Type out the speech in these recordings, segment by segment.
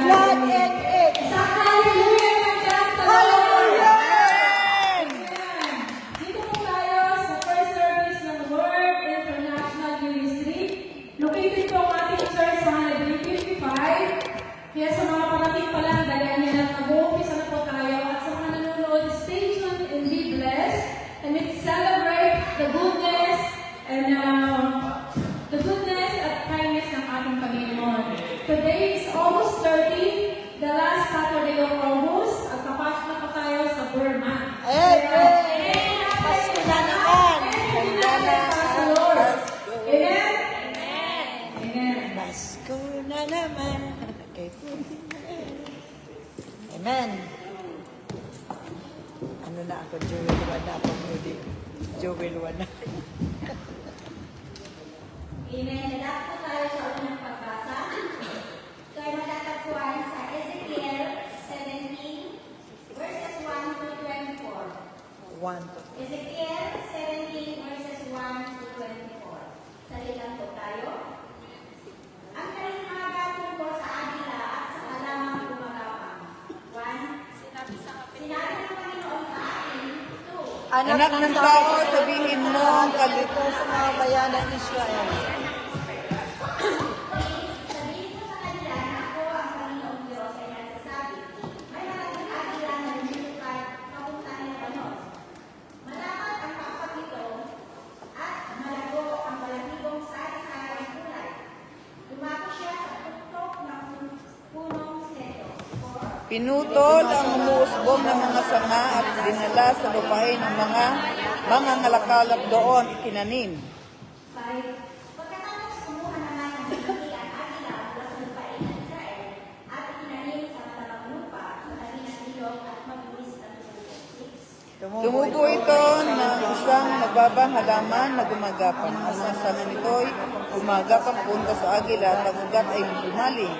blood and egg. Sa hallelujah ng Diyos sa Hallelujah! Dito po tayo sa first service ng Word International Ministry. Located po ang ating church sa 155. Kaya sa mga parating pa lang, dagyan niya lang mag-umpisa na po tayo. At sa mga nanonood, stay tuned and be blessed. And let's celebrate the goodness and the goodness at kindness ng ating Panginoon. Today is August 30, the last Saturday of August. At kapasok na po tayo sa Burma. Amen! Pasko na naman! Ganda na sa Lord. Amen? Amen. Pasko na naman! Amen! Ano na ako, Joel Wana po muli. Joel Wana. Amen. Lalap po tayo sa unang pagbasa. Ito ay matatagpuan sa Ezekiel 17, verses 1 to 24. 1. Ezekiel 17, verses 1 to 24. Salitan po tayo. Ang kalimhaga tungkol sa agila at sa halamang gumagapang. 1. Sinabi ng Panginoon sa akin, 2. Anak ng tao, sabihin mo ang kalito sa mga bayan ng Israel. Sabihin ko sa kanila na ako ang Panginoong Diyos ay nagsasabi, may malaking agila na lumilipad papunta ng Lebanon. Malapad ang paapat nito at malago ang balahibong sari-saring kulay. Lumako siya sa tuktok ng punong sedo. 4. Pinutol ang umuusbong ng mga sanga at dinala sa lupain ng mga ngalakal doon itinanim. 5. Pagkatapos kumuha naman ng malaki ang agila mula sa lupain ng Israel at itinanim sa matabang lupa sa tabi ng ilog at mabilis na tubig. 6. Tumubo ito ng isang mababang halaman na gumagapang. Ang mga sanga nito'y gumagapang punta sa agila at ang ugat ay lumalim.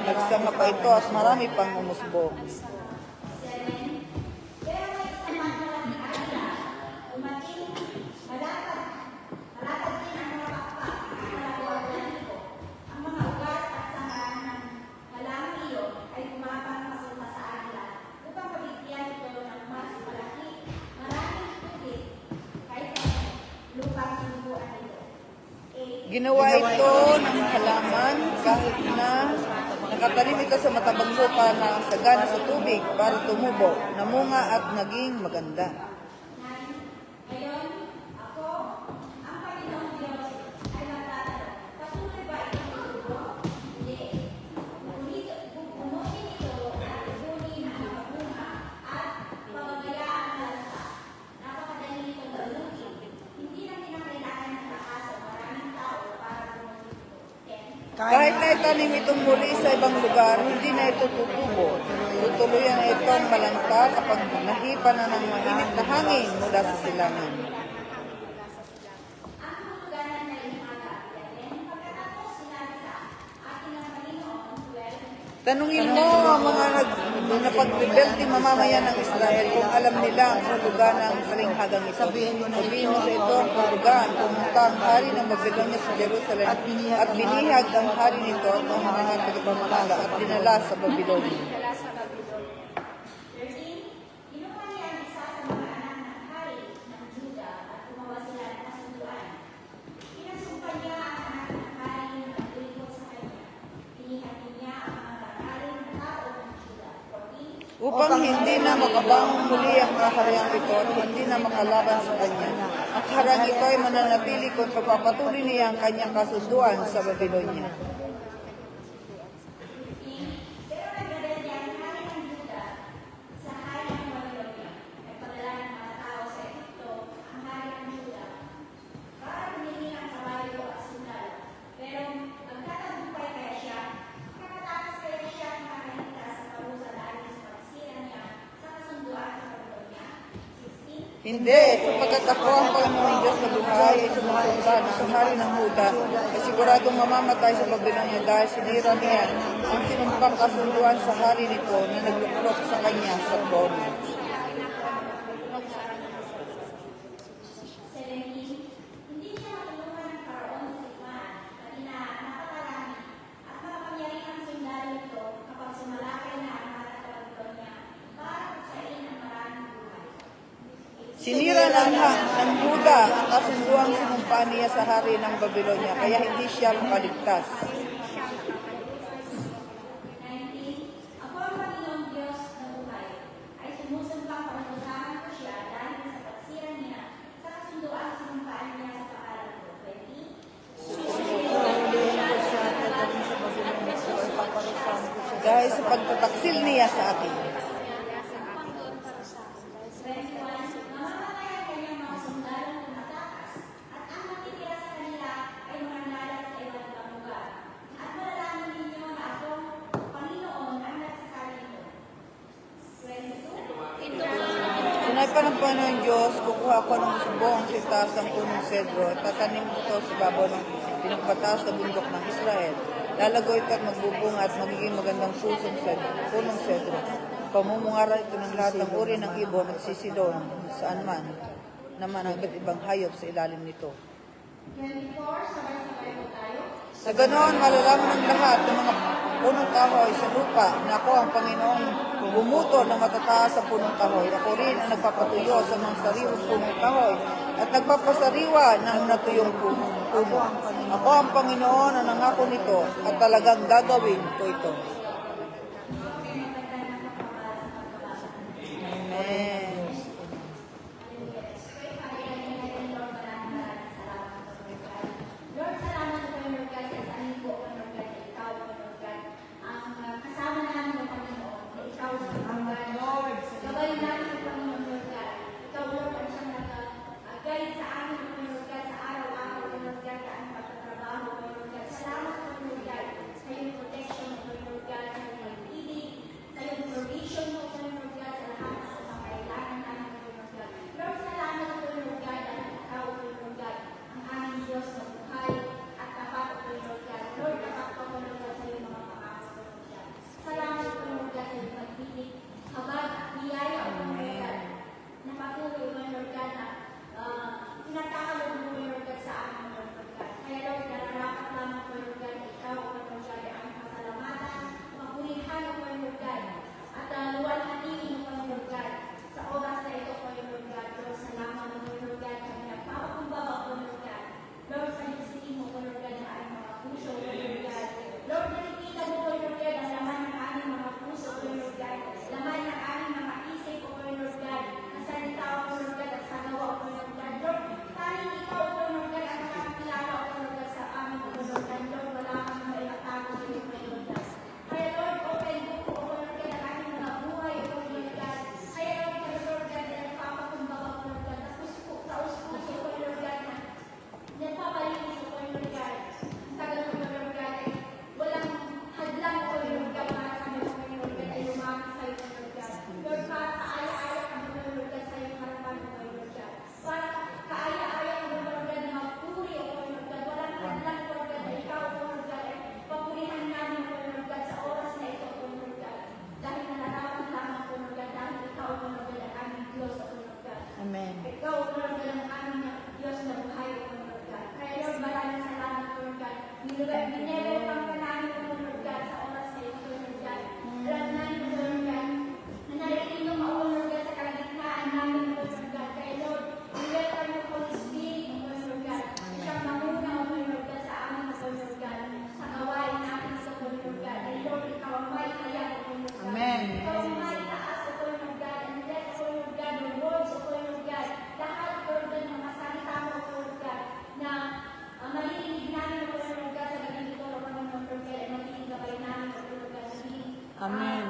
Nagsanga pa ito at marami pang umusbong. 7. Pero may isang malaking agila, dumating, malatag din ang mga pakpak at malago ang balahibo. Ang mga ugat at sanga ng halamang iyon ay gumapang pasunta sa agila upang mabigyan ito ng mas maraming tubig kaysa lupang sinubuan nito. 8. Ginawa ito ng halaman kahit na nakatanim ito sa matabang lupa na sagana sa tubig para tumubo, namunga at naging maganda. 9. Ngayon, ako, ang Panginoong Diyos, ay magtatanong, patuloy ba itong tutubo? Hindi. Punutin ito at ibunin ang magbunga at pagbayaan ang lalasa. Napakadali nitong galutin. Hindi na kinakailangan ng lakas o maraming tao para punutin ito. 10. Kahit na itanim itong muli sa ibang lugar, hindi na ito tutubo. Tutuluyan na itong malanta kapag nahipa na ng mainit na hangin mula sa silangan. Ang hulugan na imaga, yan pagkatapos sinabi sa atin ng Panginoon, 12. Tanungin mo ang mga napag-rebelde mamamayan ng Israel kung alam nila ang hulugan ng kalinghagang ito. Sabihin mo sa ito ang hulugan, pumunta ang hari ng Babylonia sa Jerusalem at binihag ang hari nito at ang mga tagapamahala at dinala sa Babylonia. 13. Kinuha niya ang isa sa mga anak ng hari ng Juda at gumawa sila ng kasunduan. Pinasumpa niya ang anak ng hari na naglilingkod sa kanya. Pinihatin niya ang mga bangaling na tao ng Juda. 14. Upang hindi na makabangon muli ang kahariang ito at hindi na makalaban sa kanya. Ang kahariang ito ay mananatili kung pagpapatuloy niya ang kanyang kasunduan sa Babylonia. Pero nagrebelde ang hari ng Juda sa hari ng Babylonia. Nagpadala ng mga tao sa Egipto ang hari ng Juda para humingi ng kabayo at sundalo. Pero nagtatagumpay kaya siya, pagkatapos kaya siya nakakaligtas sa parusa dahil sa pagsira niya sa kasunduan sa Babylonia. 16. Hindi, sapagkat ako ang Panginoon Diyos na buhay ay sumusunod sa hari ng Huda ay siguradong mamamatay sa Babylonia dahil sinira niya ang sinumpang kasunduan sa hari nito na nagluklok sa kanya sa trono. 17. Hindi siya matulungan ng Paraon sa Ikmaan, pati na napakarami at makapangyarihang sundalo ito Sinira ng Huda ang kasunduang sinumpaan niya sa hari ng Babylonia, kaya hindi siya makaligtas. 19. Ako ang Panginoong Diyos na buhay, ay sumusumpang parusahan ko siya dahil sa pagsira niya sa kasunduang sinumpaan niya sa pangalan ko. 20. Dahil sa pagtataksil niya sa akin. 21. Mamamatayan kanyang mga sundalong tumatakas, at ang matitira sa kanila ay mananalag sa iba't ibang lugar. At malalaman ninyo na akong Panginoon ang nagsasabi nito. 22. Sinaipan ng Panginoon Diyos, kukuha ko ng subong sa itaas ng punong sedro at tatanim ko ito sa babaw ng pinagpataas na bundok ng Israel. Lalago ito at magbubunga at magiging magandang punong sedro. Pamumungara ito ng lahat ng uri ng ibon at sisidon saan man naman ang iba't ibang hayop sa ilalim nito. 24. Sabay-sabay po tayo. Sa ganoon, malalaman ng lahat ng mga punong kahoy sa lupa na ako ang Panginoong bumutol na matataas sa punong kahoy. Ako rin ang nagpapatuyo sa mga sariwang punong kahoy at nagpapasariwa ng natuyong puno. Ako ang Panginoon na nangako nito at talagang gagawin ko ito. Amen. Lord, salamat po Lord God sa amin po, Lord God, na ikaw, Lord God, ang kasama namin ng Panginoon, na ikaw, Lord God. Gabay namin ng Panginoon, Lord God. Ikaw, Lord, ang siyang nag-guide sa amin, Lord God, sa araw-araw, Lord God, sa aming pagtatrabaho, Lord God. Salamat po, Lord God, sa iyong protection, Lord God, sa iyong pag-ibig, sa iyong provision, Lord God, sa lahat ng mga kailangan namin, Lord God. Lord, salamat po, Lord God, at ikaw, Lord God, ang aming Diyos na buhay at tapat po, Lord God. Lord, tapat po, Lord God, sa iyong mga pangako, Lord God. Salamat po, Lord God, sa iyong pag-ibig, habag at biyaya, Lord God, na patuloy, Lord God, na tinatakalo mo, Lord God, sa amin, Lord God. Kaya, Lord, nararapat lamang po, Lord God, ikaw, Lord God, ay aming pasalamatan, mapulihan, Lord God, at luwalhatiin mo, Lord God, sa oras na ito, Lord God. Lord, salamat mo, Lord God, kami nagpapakumbaba, Lord God. Lord, sa liksitin mo, Lord God, na aming mga puso, Lord God. Lord, nakikita mo, Lord God, ang laman ng aming mga puso, Lord God. Laman ng aming mga isip, Lord God. Ang salita, Lord God, at sa gawa, Lord God. Lord, tanging ikaw, Lord God, ang nakakilala, Lord God, sa aming, Lord God. Lord, wala kang mailatago sa iyo, Lord God. Kaya, Lord, open book po, Lord God, ang aming mga buhay, Lord God. Kaya, Lord God, na nagpapakumbaba, Lord God. Taus-puso, Lord God, na nagpapalinis ko, Lord God. Ang tagal ko, Lord God, ay walang hadlang ko, Lord God, para kami, Lord God, ay lumaki sa iyo, Lord God. Lord, para kaaya-aya kami, Lord God, sa iyong harapan ko, Lord God. Para kaaya-aya kami, Lord God, na magpuri ako, Lord God. Walang hadlang, Lord God, na ikaw, Lord God, ay papurihan namin, Lord God, sa oras na ito, Lord God. Dahil nararapat lamang, Lord God, dahil ikaw, Lord God, ang aming Diyos, Lord God. Amen. Ikaw, Lord God, ang aming Diyos na buhay, Lord God. Kaya, Lord, maraming salamat, Lord God. Binelewang ka namin, Lord God, sa oras na ito, Lord God. Alam namin, Lord God, na narinig mo, Lord God, sa kalagitnaan namin, Lord God. Kaya, Lord, welcome mo, Holy Spirit, Lord God. Siyang mamuna, Lord God, sa amin, Lord God. Sa gawain namin sa Lord God. Ay, Lord, ikaw ang may kaya, Lord God. Amen. Ikaw ang may taas, Lord God. And let, Lord God, the words of Lord God. Lahat, Lord God, ng masalita mo, Lord God, na maririnig namin, Lord God, sa naging ito, Lord God, ay magiging gabay namin, Lord God, Amen.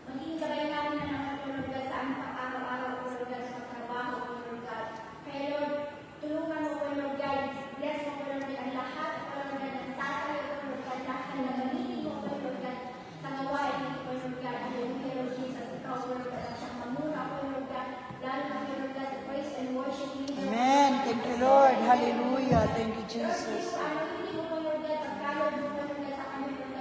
magiging gabay namin na Lord God, sa aming pang-araw-araw, Lord God, sa pagtrabaho, Lord God. Kaya, Lord, tulungan mo, Lord God, bless mo, Lord God, ang lahat, Lord God, ng tatay, Lord God, lahat na gamitin mo, Lord God, sa gawain mo, Lord God, hallelujah, Lord Jesus, ikaw, Lord God, at siyang mamuna ako, Lord God, lalo na, Lord God, sa praise and worship leader. Amen. Thank you, Lord. Hallelujah. Thank you, Jesus. Hindi mo, Lord God, pagkalod mo, Lord God, sa kami, Lord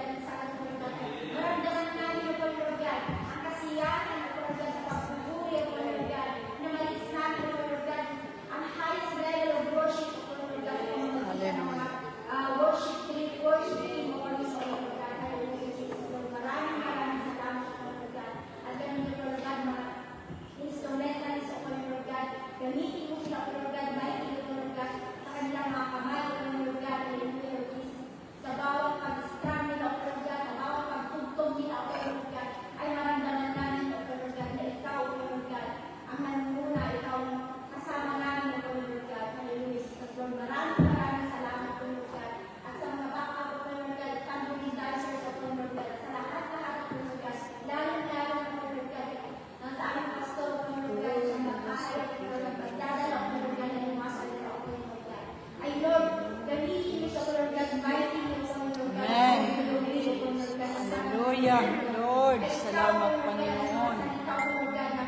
Hallelujah. Lord, salamat Panginoon. Salita ko, Lord God, na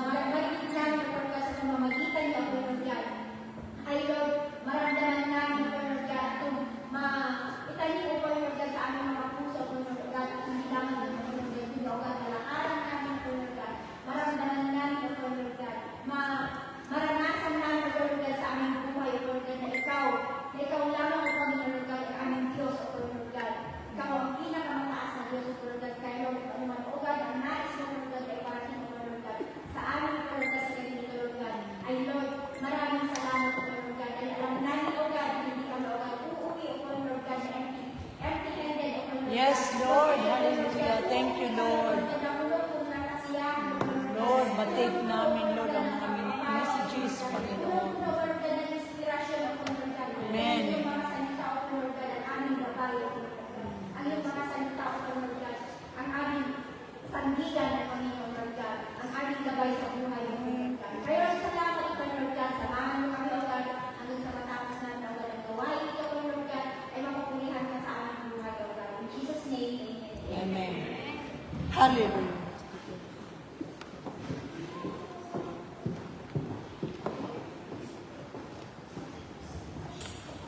maragdagan namin, Lord God, sa pamamagitan niya, Lord God. Ay, Lord, maramdaman namin, Lord God, itong itanin ko, Lord God, sa aming mga puso, Lord God, at hindi lamang, Lord God, Lord God, malakaran namin, Lord God, maramdaman namin, Lord God, maranasan namin, Lord God, sa aming buhay, Lord God, na ikaw lamang, Lord God, ang aming Diyos, Lord God. Ikaw ang pinakamataas na Diyos, Lord God, kaya Lord, O God, ang nais mo, Lord God, ay parating mo, Lord God, sa aming, Lord God, sa ganito, Lord God, ay Lord, maraming salamat, Lord God, dahil alam namin, Lord God, hindi kami, Lord God, uuwi, Lord God, na empty-handed, Lord God. Yes, Lord. Hallelujah. Thank you, Lord. Lord, matake namin, Lord, ang mga messages, Panginoon. Amen. Ang iyong mga salita, O Lord God, ang aming babae, O Lord God. Ang iyong mga salita, O Lord God, ang aming sandigan ng Panginoon, Lord God. Ang aming gabay sa buhay, O Lord God. Kaya salamat, O Lord God, samahan mo kami, O God, hanggang sa matapos na ang walang gawain ito, O Lord God, ay mapapulihan ka sa aming buhay, O God. In Jesus' name, amen. Amen. Hallelujah.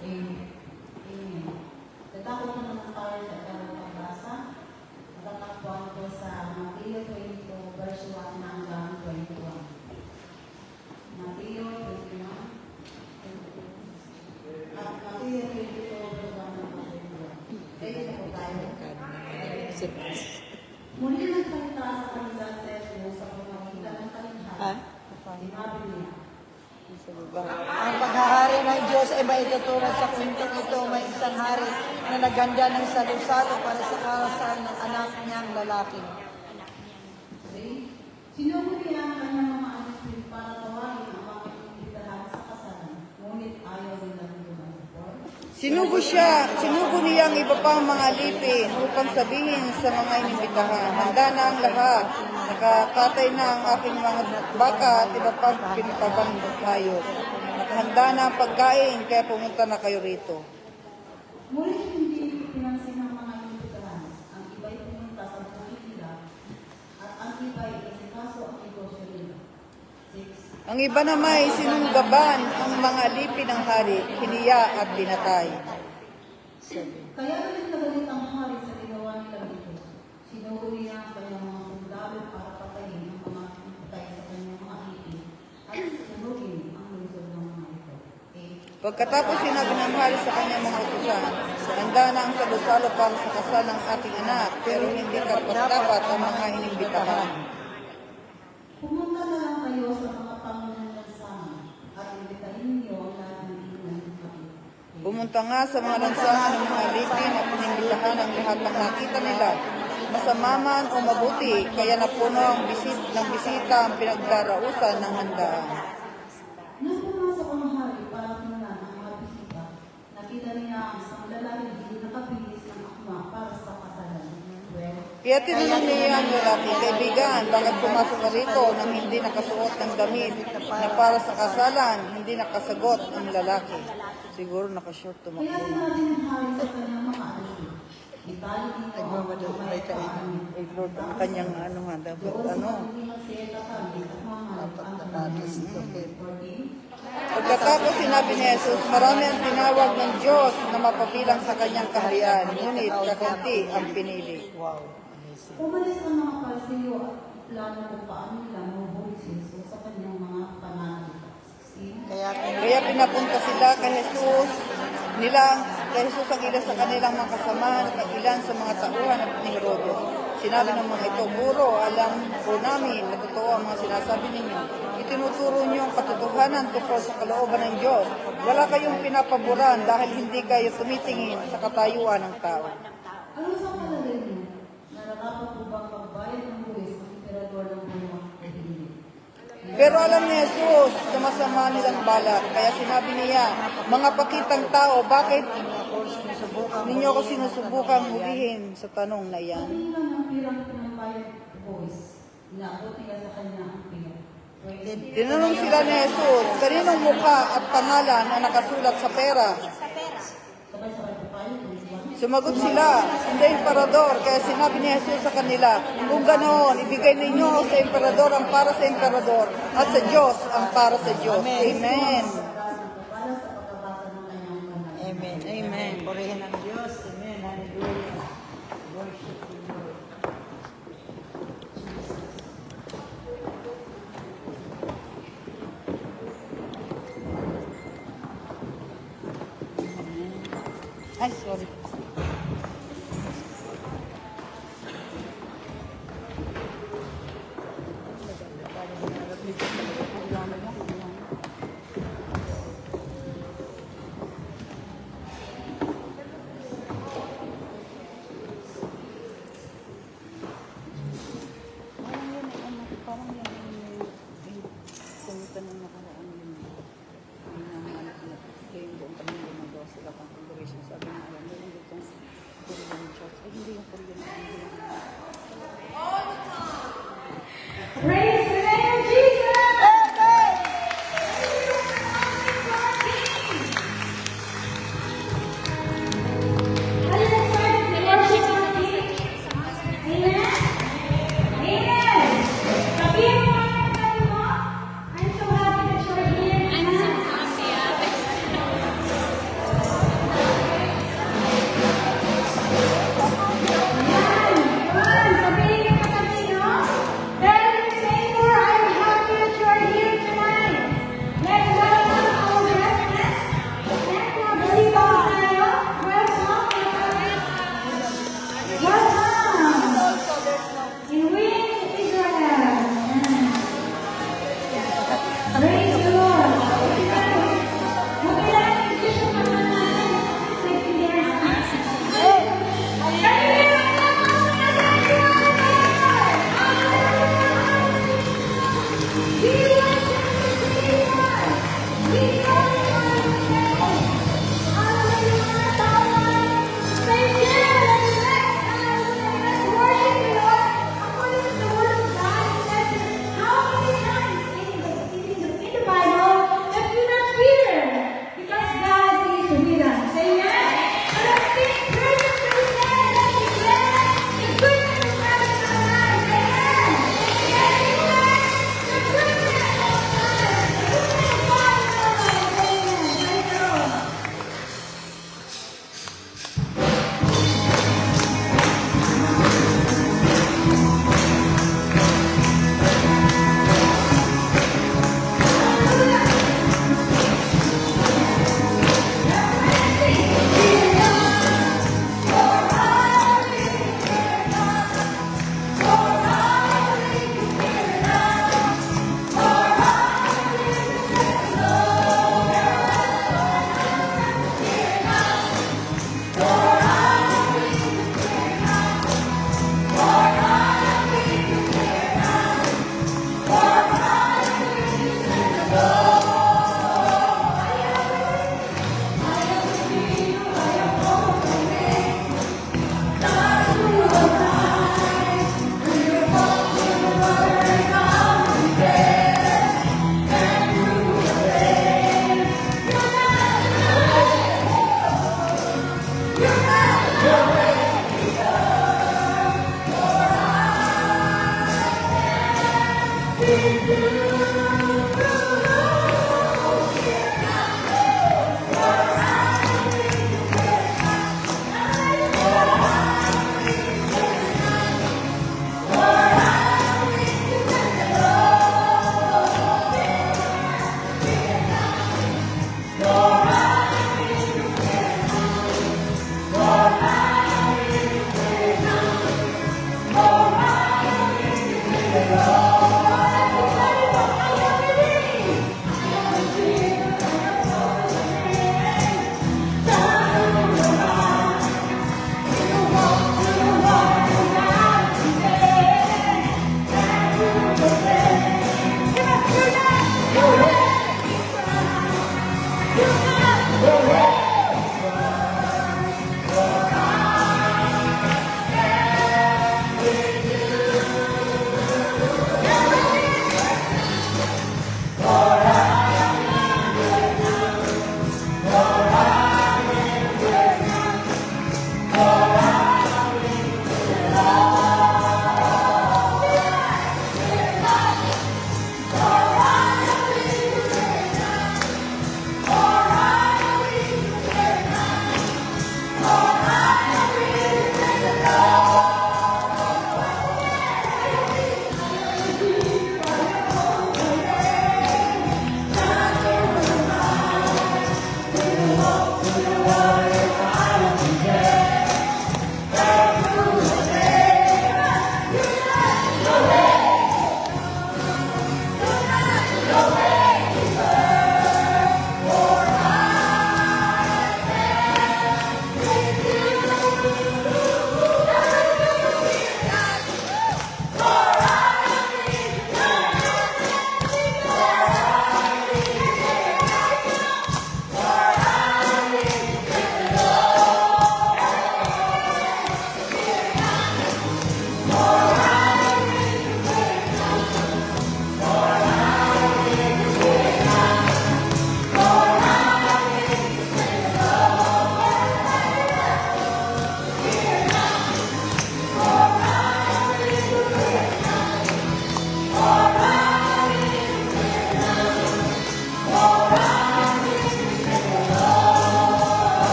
Amen. Tatakot naman tayo sa ikalawang pagbasa. Matatagpuan ko sa Mateo 22, verse 1 hanggang 21. Mateo 21. At Mateo 22, verse 1 hanggang 21. Ready na po tayo. Muli nagsalita sa kanila sa Jesus sa pamamagitan ng talinhaga. Sinabi niya, Ang paghahari ng Diyos ay maitutulad sa kwentong ito, may isang hari na naganda ng salusalo para sa karasal ng anak niyang lalaki. sinugo niya ang kanyang mga anak para tawagin ang mga inimbitahan sa kasalan, ngunit ayaw nilang lumabot. Sinugo niya ang iba pang mga alipin upang sabihin sa mga inimbitahan, handa na ang lahat, nakakatay na ang aking mga baka at iba pang pinipabang hayop. Nakahanda na ang pagkain, kaya pumunta na kayo rito. Ngunit hindi pinansin ng mga inimbitahan. Ang iba'y pumunta sa buhay nila at ang iba'y isikaso ang negosyo nila. 6. Ang iba naman ay sinunggaban ang mga alipin ng hari, hiniya at binatay. Kaya galit na galit ang hari sa ginawa nila ito. Sinugo niya ang kanyang mga sundalo para patayin ang mga patay sa kanyang mga alipin at sunugin ang lungsod ng mga ito. 8. Pagkatapos sinabi ng hari sa kanyang mga utusan, handa na ang salusalo para sa kasal ng ating anak, pero hindi karapat-dapat ang mga inimbitahan. Pumunta na lang kayo sa mga pangunang lansangan at imbitahin niyo ang lahat ng inyong kapatid. Pumunta nga sa mga lansangan ng mga alipin at inimbitahan ang lahat ng nakita nila. Masama man o mabuti, kaya napuno ang bisita ang pinagdarausan ng handaan. Nang pumasok ang hari para tingnan ang mga bisita, nakita niya ang isang lalaki hindi nakabilis ng akma para sa kasalan. 12. Kaya tinanong niya ang lalaki, kaibigan, bakit pumasok ka rito nang hindi nakasuot ng damit na para sa kasalan, hindi nakasagot ang lalaki. Siguro nakashort Kaya tumakbo na. sinabi ng hari sa kanyang mga alipin, itali dito ang kamay sa amin. Ay Lord, ang kanyang ano nga, dapat Doon sa ano. pagiging siyeta kami at mga ang kanyang 14. Pagkatapos sinabi ni Jesus, marami ang tinawag ng Diyos na mapabilang sa kanyang kaharian, ngunit kakunti ang pinili. Umalis ang mga Pariseo at plano kung paano nila mahuhuli si Jesus sa kanyang mga pananalig. 16. Kaya pinapunta sila kay Jesus ang ilan sa kanilang mga kasamahan at ang ilan sa mga tauhan at ni Herodes. Sinabi ng mga ito, Guro, alam po namin na totoo ang mga sinasabi ninyo. Itinuturo niyo ang katotohanan tungkol sa kalooban ng Diyos. Wala kayong pinapaboran dahil hindi kayo tumitingin sa katayuan ng tao. Ano sa palagay niyo? Nararapat po bang magbayad ng buwis ang emperador ng Roma o hindi? Pero alam ni Jesus na masama nilang balak. Kaya sinabi niya, mga pakitang tao, bakit ninyo ako sinusubukang hulihin sa tanong na iyan? Sabihin lang ng pirang pinambayad buwis. Inaabot nila sa kanya ang pira. 20. Tinanong sila ni Jesus, kaninong mukha at pangalan na nakasulat sa pera? Sabay-sabay po tayo. 21. Sumagot sila sa emperador, kaya sinabi ni Jesus sa kanila, kung ganoon, ibigay ninyo sa emperador ang para sa emperador at sa Diyos ang para sa Diyos. Amen. Para sa pagkabasa ng kanyang banal. Amen. Amen. Purihin ang Diyos. Amen. Hallelujah. Worship you, Lord. Ay, sorry. Praise the name of Jesus! In which Israel. Praise the Lord. Magkailangan yung Diyos naman natin sa Pilipinas. Your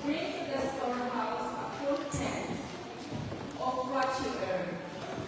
Bring to the storehouse a full tent of what you earn.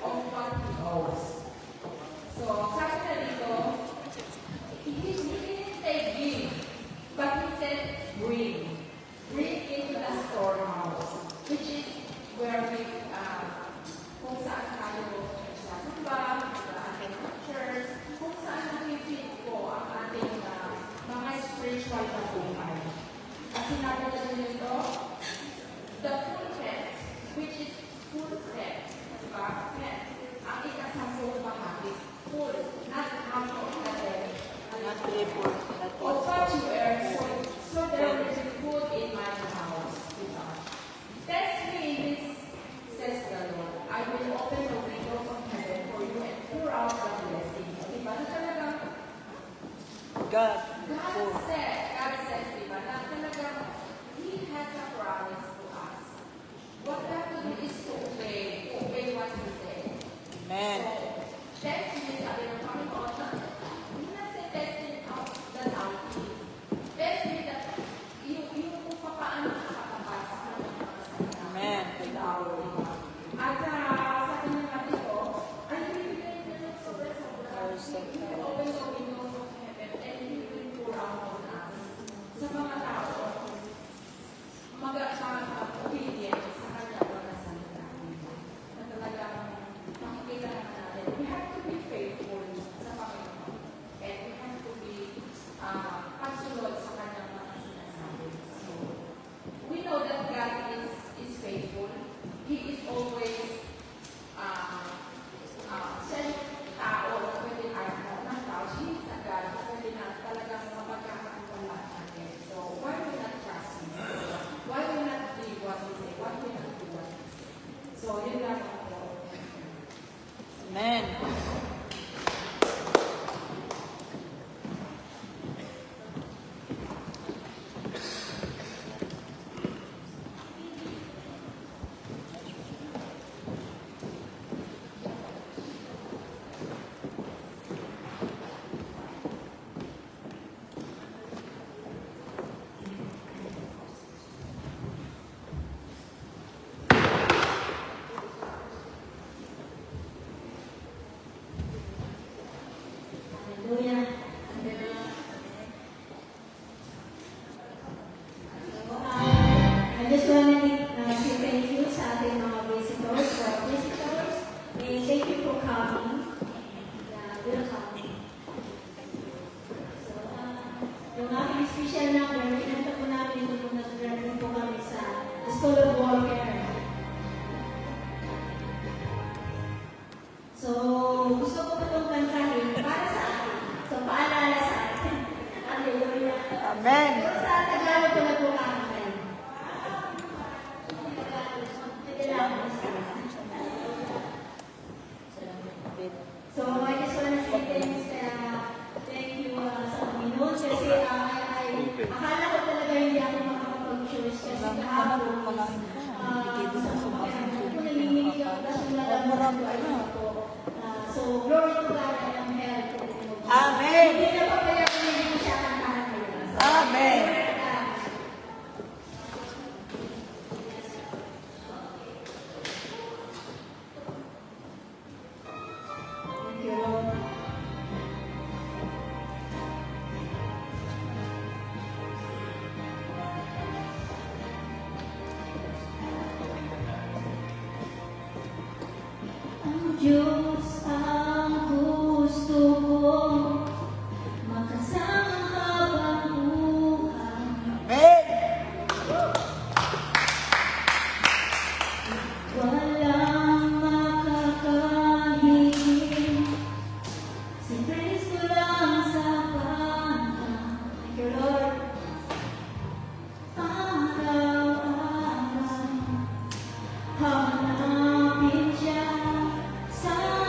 of what he owes. So, sabi na dito, he didn't say give, but he said bring. Bring into the storehouse, which is where we, kung saan tayo sasamba, sa ating church, kung saan nakikita po ang ating mga spiritual na buhay. At sinabi na dito, the full text, which is full text, diba? Ang ikasampung bahagi, full, not half of the text. Not three-fourths, not Of what you earn, so there will be food in my house. Diba? Test me in this, says the Lord. I will open the windows of heaven for you and pour out the blessing. Diba? Na talagang God. God says, diba, na talagang He has a promise to us. What we have to do is to obey what He said. Amen. So, destiny, sabi ng Panginoon, hindi na sa destiny out that out. Destiny that, yung kung paano nakakapal sa kanyang mga Amen. At sa kanyang kapito, ay bibigay na ng sobra-sobra. He will open the windows of heaven and He will pour out on us. Sa mga tao, mag-obedient sa kanyang mga salita. Na talagang makikita naman natin, we have to be faithful sa Panginoon. And we have to be kasunod sa kanyang mga sinasabi. So, we know that God is faithful. He is always send tao na pwede ng tao. He is a God na pwede na talagang mapagkakakulat natin. So, why we not trust Him? Why we not believe what He say? Why we not do what He say? So, yun lang ako. Amen. Hallelujah. I just want to say thank you sa ating mga visitors. And thank you for coming. Welcome. So, yung aking special number, pinanta po namin ito kung nag-graduate po kami sa School of Warfare. So, gusto ko po itong kantahin para sa akin. So, paalala sa akin. Hallelujah. Amen. Pero sa Tagalog ko na po kakantay. So, I just want to say thank you sa Panginoon kasi akala ko talaga hindi ako makakapag-choose kasi kahapon kung nanginginig ako kasi nalaman ko so, glory to God, I am held. Amen. Hindi na pa kaya kung hindi ko siya kantahan ngayon. Amen. Thank you, Lord. Ang Diyos ang gusto ko makasama habang buhay. Amen. Walang makakahiling si Kristo lang sa pangkat. Thank you, Lord. Araw-araw hanapin siya sa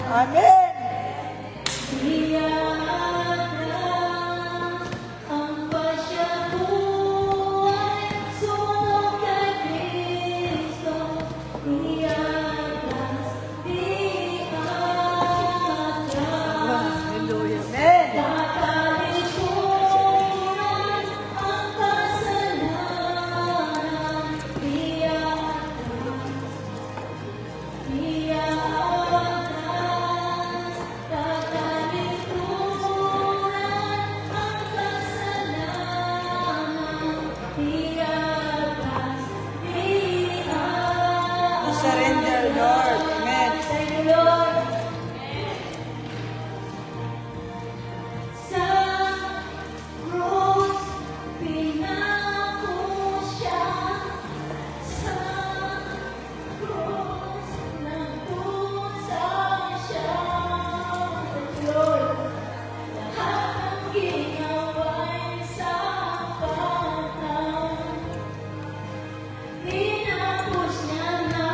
Amen. Ang pasyabuhay, sumunod kay Kristo, iyatas, di atras. Hallelujah. Amen. Tatalikuran ang kasalanan, di atras, di atras. Tatalikuran ang kasalanan, di atras, di atras. Surrender, Lord. Amen. Thank you, Lord. Sa krus, pinako siya. Sa krus, nagdusa siya. Lord, lahat ng ginawa'y sapat na. Tinapos niya na.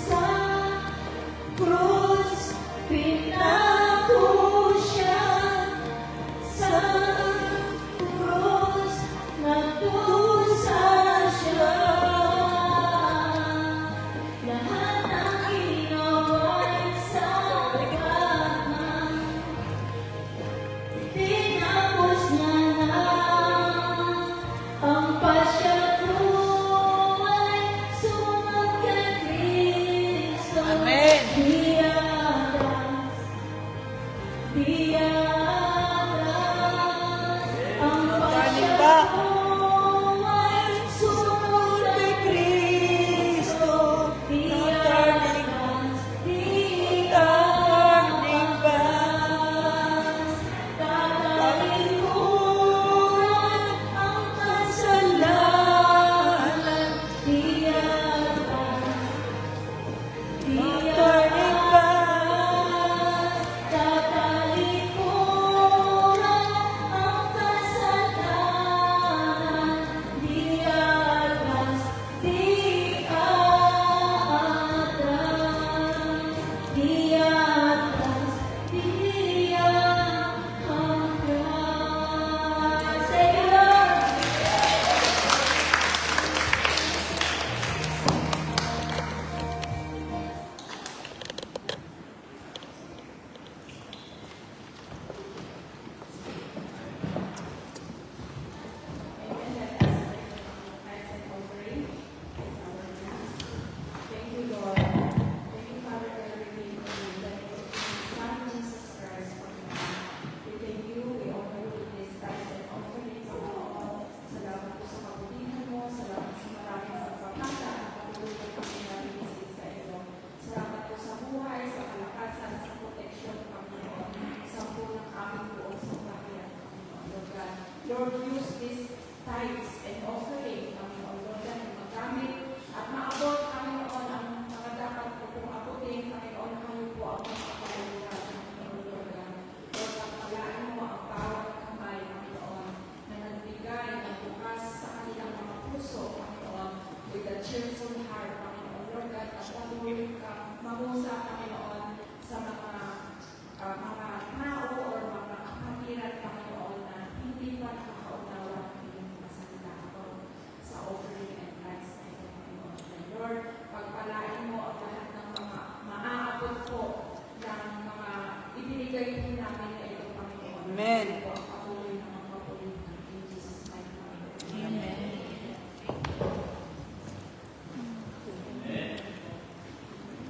Sa krus, pinako siya. Sa krus, nagdusa siya. Lahat ng ginawa'y sapat na. Tinapos niya na. Ang pasyabuhay, sumunod kay Kristo. Amen. Di atras, di atras. Ang Turning back. pasyabuhay, sumunod kay Kristo. Di atras, di Turning atras. Tatalikuran ang kasalanan, di atras, di Turning atras. Tatalikuran ang kasalanan, di atras, di atras. Di atras, di atras. Thank you, Lord. Thank you, Lord. Thank you, Father, for everything that you did for your Son, Jesus Christ, for me. We thank you, we honor you with this tithes and offerings, O Lord. Salamat po sa kabutihan mo, salamat sa maraming pagpapala at patuloy na kami narinig sa iyo. Salamat po sa buhay, sa kalakasan, sa protection, Panginoon, sa po ng aming buong sambahayan, Panginoon, Lord God. Lord, use this tithes and offering, Panginoon, Lord God, na magamit at maabot, Panginoon, ang mga dapat po kong abutin, Panginoon, kayo po ang magpapalagyan, Panginoon, Lord God. Lord, pagpalaan mo ang bawat kamay, Panginoon, na nagbigay ng bukas sa kanilang mga puso, Panginoon, with a cheerful heart, Panginoon, Lord God, at patuloy ka mamusa, Panginoon, sa mga tao or mga kapatiran, Panginoon, na hindi pa nakakaunawa ng iyong masalita ko sa offering and tithes na ito, Panginoon. And Lord, pagpalain mo ang lahat ng mga maaabot po ng mga ibinigay po namin na ito, Panginoon. Amen. Po ang patuloy na magpapulitan. In Jesus' mighty name. Amen.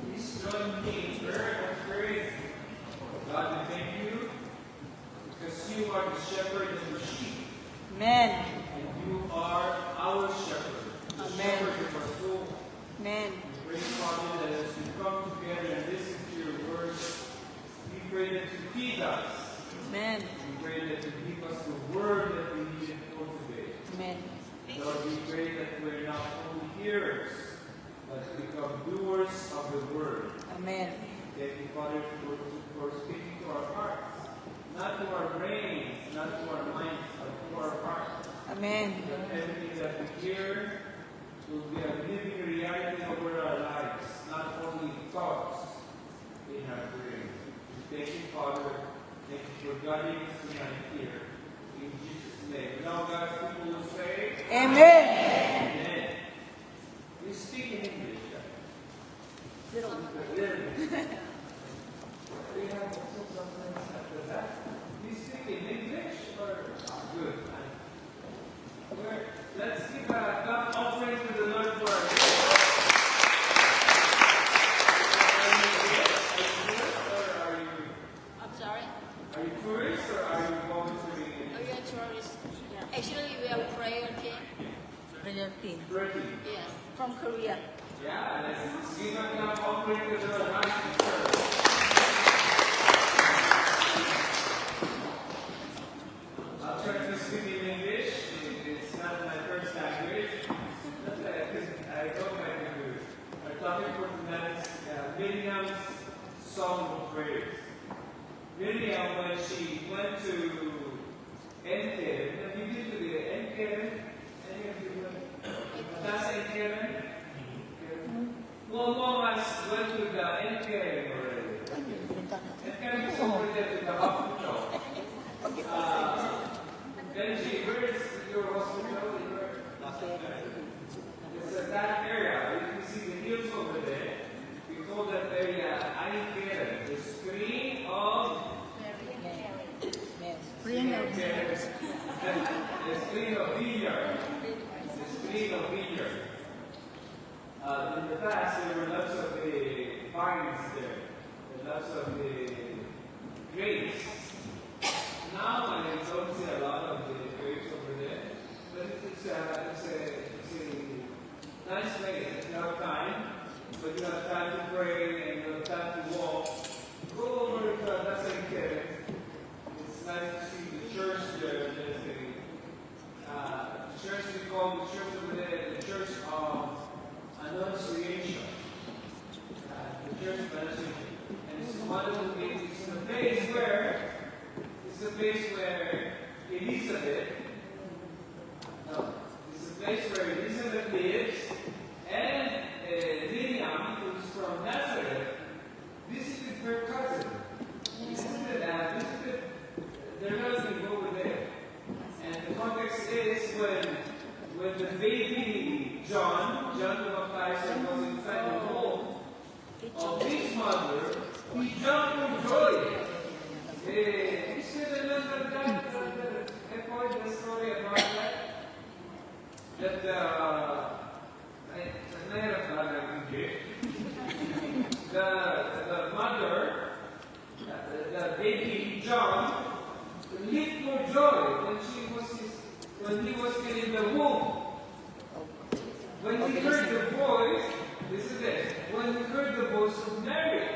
Please join me in prayer of praise. God, we thank you because you are the shepherd of the sheep, Amen. and you are our shepherd, the Amen. shepherd of our soul. Amen. We pray, Father, that as we come together and listen to your words, we pray that you feed us. Amen. We pray that you give us the word that we need and cultivate. Amen. Lord, we pray that we're not only hearers, but become doers of the word. Amen. Thank you, Father, for speaking to our hearts, not to our brains, not to our minds, but to our hearts. Amen. That everything that we hear will be a living reality over our lives, not only thoughts, God gave us tonight here. In Jesus' name. And all God's people will say, Amen. Amen. You speak in English. Little. We have also sometimes after that. You speak in English or good? Let's give a God offering to the Lord for our I'm sorry? Are you tourists or are you volunteering Are you a tourist? Actually, we are prayer team. Prayer team. in Turkey? Yes. From Korea. Yeah, let's give a God offering to the Lord. Nice and serve. I'll try to speak in English. It's not my first language. Because I don't like to do it. Our topic for tonight is Miriam's Song of Praise. Miriam, when she went to Enker, have you been to the Enker? Any of you went? That's Enker? Well, Momas went to the Enker already. Enker is over there to the hospital. Benji, where is your hospital? It's that area. You can see the hills over there. We call that area Enker, the screen of the screen of vineyard. The screen of vineyard. In the past, there were lots of the vines there, and lots of the grapes. Now I don't see a lot of the grapes over there, but it's a nice place. If you have time, but you have time to pray and you have time to walk, go over to That's Enker. It's nice to see the church there. There's a church we call the church over there, the Church of Annunciation. The Church of Annunciation. And it's one of the places, it's a place where Elizabeth lives, and Miriam, who's from Nazareth, visited her cousin. Visited their relative over there. And the context is when the baby John the Baptizer, was inside the home of his mother, he jumped with joy. You still remember that? Echoed the story about that? That the mother, the baby John, leaped for joy when he was still in the womb. When he heard the voice, listen to this, when he heard the voice of Mary.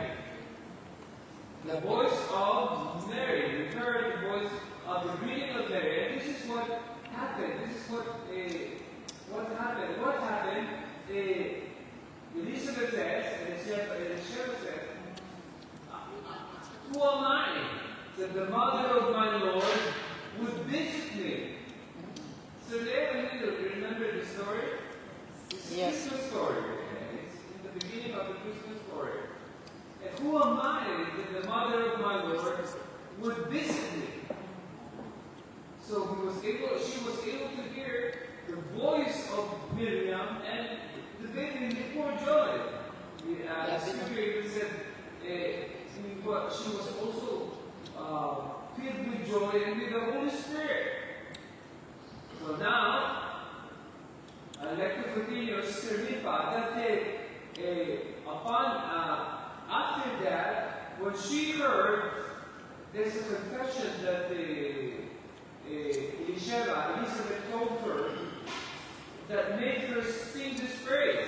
The voice of Mary. We heard the voice of the greeting of Mary. And this is what happened. This is what happened. What happened? Elizabeth says, and the shepherd says, who am I that the mother of my Lord would visit me? So there we remember the story? It's a Christmas story. It's in the beginning of the Christmas story. And who am I that the mother of my Lord would visit me? So she was able to hear the voice of Miriam, and the baby leaped for joy. The scripture even said she was also filled with joy and with the Holy Spirit. So now, I'd like to continue Sister Lipa. That day, after that, when she heard, there's a confession that Elizabeth told her that made her sing this praise.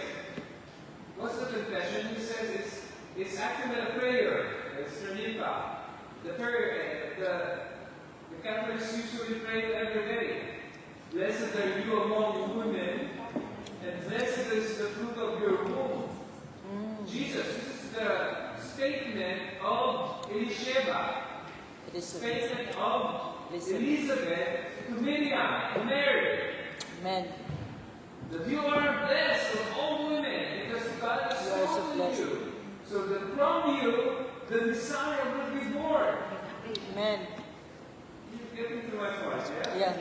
What's the confession? He says it's actually a prayer. Sister Lipa. The prayer, the Catholics usually pray every day. Blessed are you among women, and blessed is the fruit of your womb. Jesus, this is the statement of Elisheba. Statement of Elizabeth to Miriam, to Mary. Amen. That you are blessed of all women, because God has chosen you. So that from you, the Messiah will be born. Amen. getting to my point, yeah? Yeah.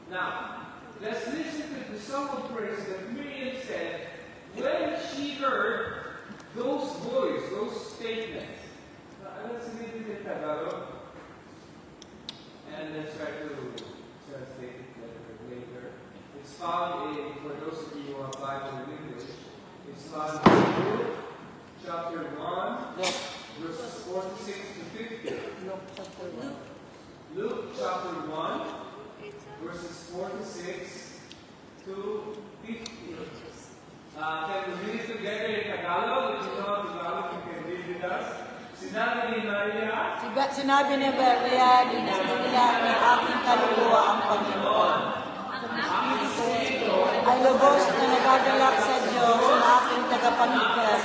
Now, let's listen to the song of praise that Miriam said when she heard those words, those statements. Let's read it in Tagalog. And let's try to translate it later. It's found in, for those of you who have Bible in English, it's found in Luke chapter 1, Look, verses 46 to 50. look, chapter 1. Luke chapter 1, verses 46 to 50. Can we read it together in Tagalog? If you know Tagalog, you can read with us. Sinabi ni Maria, Sinabi ni Maria, dinastila ng aking kaluluwa ang Panginoon. Ay lubos na nagagalak sa Diyos na aking tagapagligtas.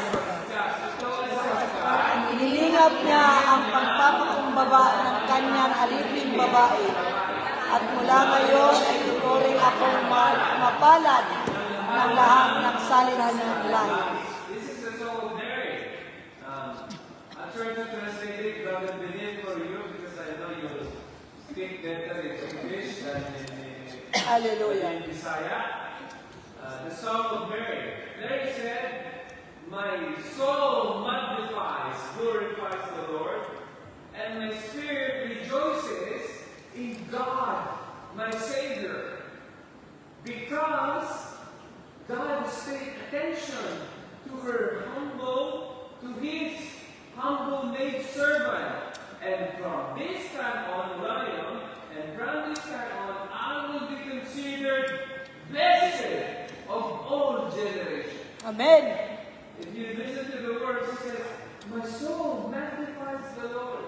Inilingap niya ang pagpapakumbaba ng kanyang aliping babae. At mula ngayon ay tuturing akong mapalad ng lahat ng salihan ng lahi. this is the song of Mary. I'll try to translate it, Brother Benin, for you because I know you speak better in English than Hallelujah. in Bisaya. The song of Mary. Mary said, my soul magnifies, glorifies the Lord, and my spirit rejoices in God, my Savior, because God has paid attention to his humble maid servant. And from this time on, Lion, and from this time on, I will be considered blessed of all generations. Amen. If you listen to the words, it says, my soul magnifies the Lord.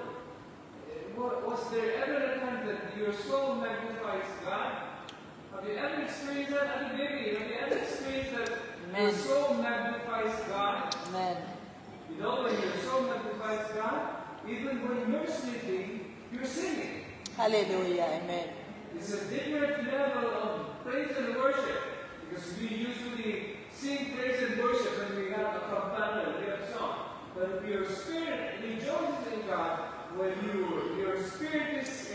Was there ever a time that your soul magnifies God? Have you ever experienced that? I mean, maybe, have you ever experienced that your Amen. soul magnifies God? Amen. You know, when your soul magnifies God, even when you're sleeping, you're singing. Hallelujah. Amen. It's a different level of praise and worship. Because we usually sing praise and worship when we have a campana, we have a song. But if your spirit rejoices in God, when your spirit is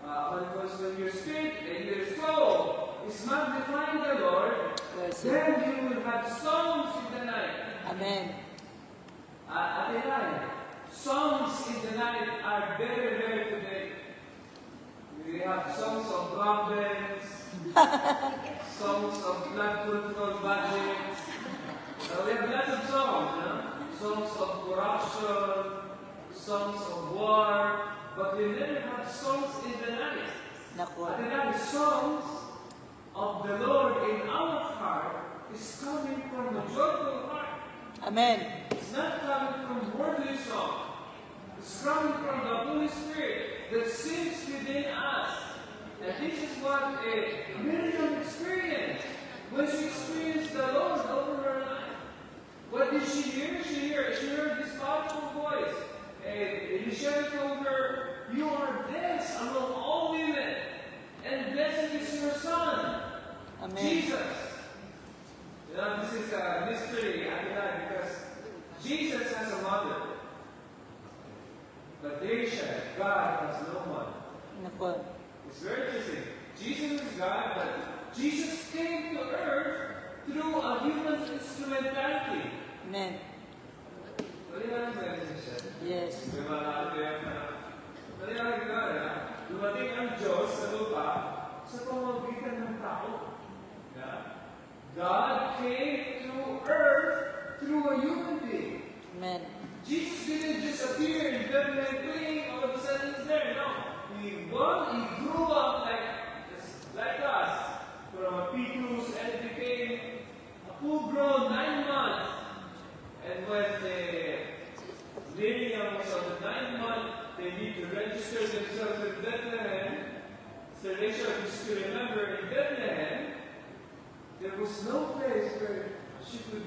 when your spirit and your soul is magnifying the Lord, Yes. then you will have songs in the night. Amen. Ate Rai, songs in the night are very rare today. We have songs of problems, songs of blood control budgets. We have lots of songs, you know? Songs of corruption, songs of war, but we never have songs in the night. Naku. Ate Rai, songs of the Lord in our heart is coming from a joyful heart. Amen. It's not coming from worldly song. It's coming from the Holy Spirit that sings within us. And this is what a Miriam experienced when she experienced the Lord over her life. What did she hear? She heard this powerful voice. And Elisha told her, you are blessed among all women, and blessed is your son, Amen. Jesus. You know, this is a mystery, because Jesus has a mother. But Elisha, God has no mother. Naku. It's very interesting. Jesus is God, but Jesus came to earth through a human instrumentality. Amen. Maliwanag ba yan siya? Yes. Maliwanag ka na, dumating ang Diyos sa lupa sa pamamagitan ng tao. Yeah? God came to earth through a human being. Amen. Jesus didn't just appear in Bethlehem playing, all of a sudden he's there. No. He grew up like us, from a fetus, and became a full-grown 9 months. And when Miriam was on the 9th month, they need to register themselves in Bethlehem. So Rachel used to remember in Bethlehem, there was no place where she could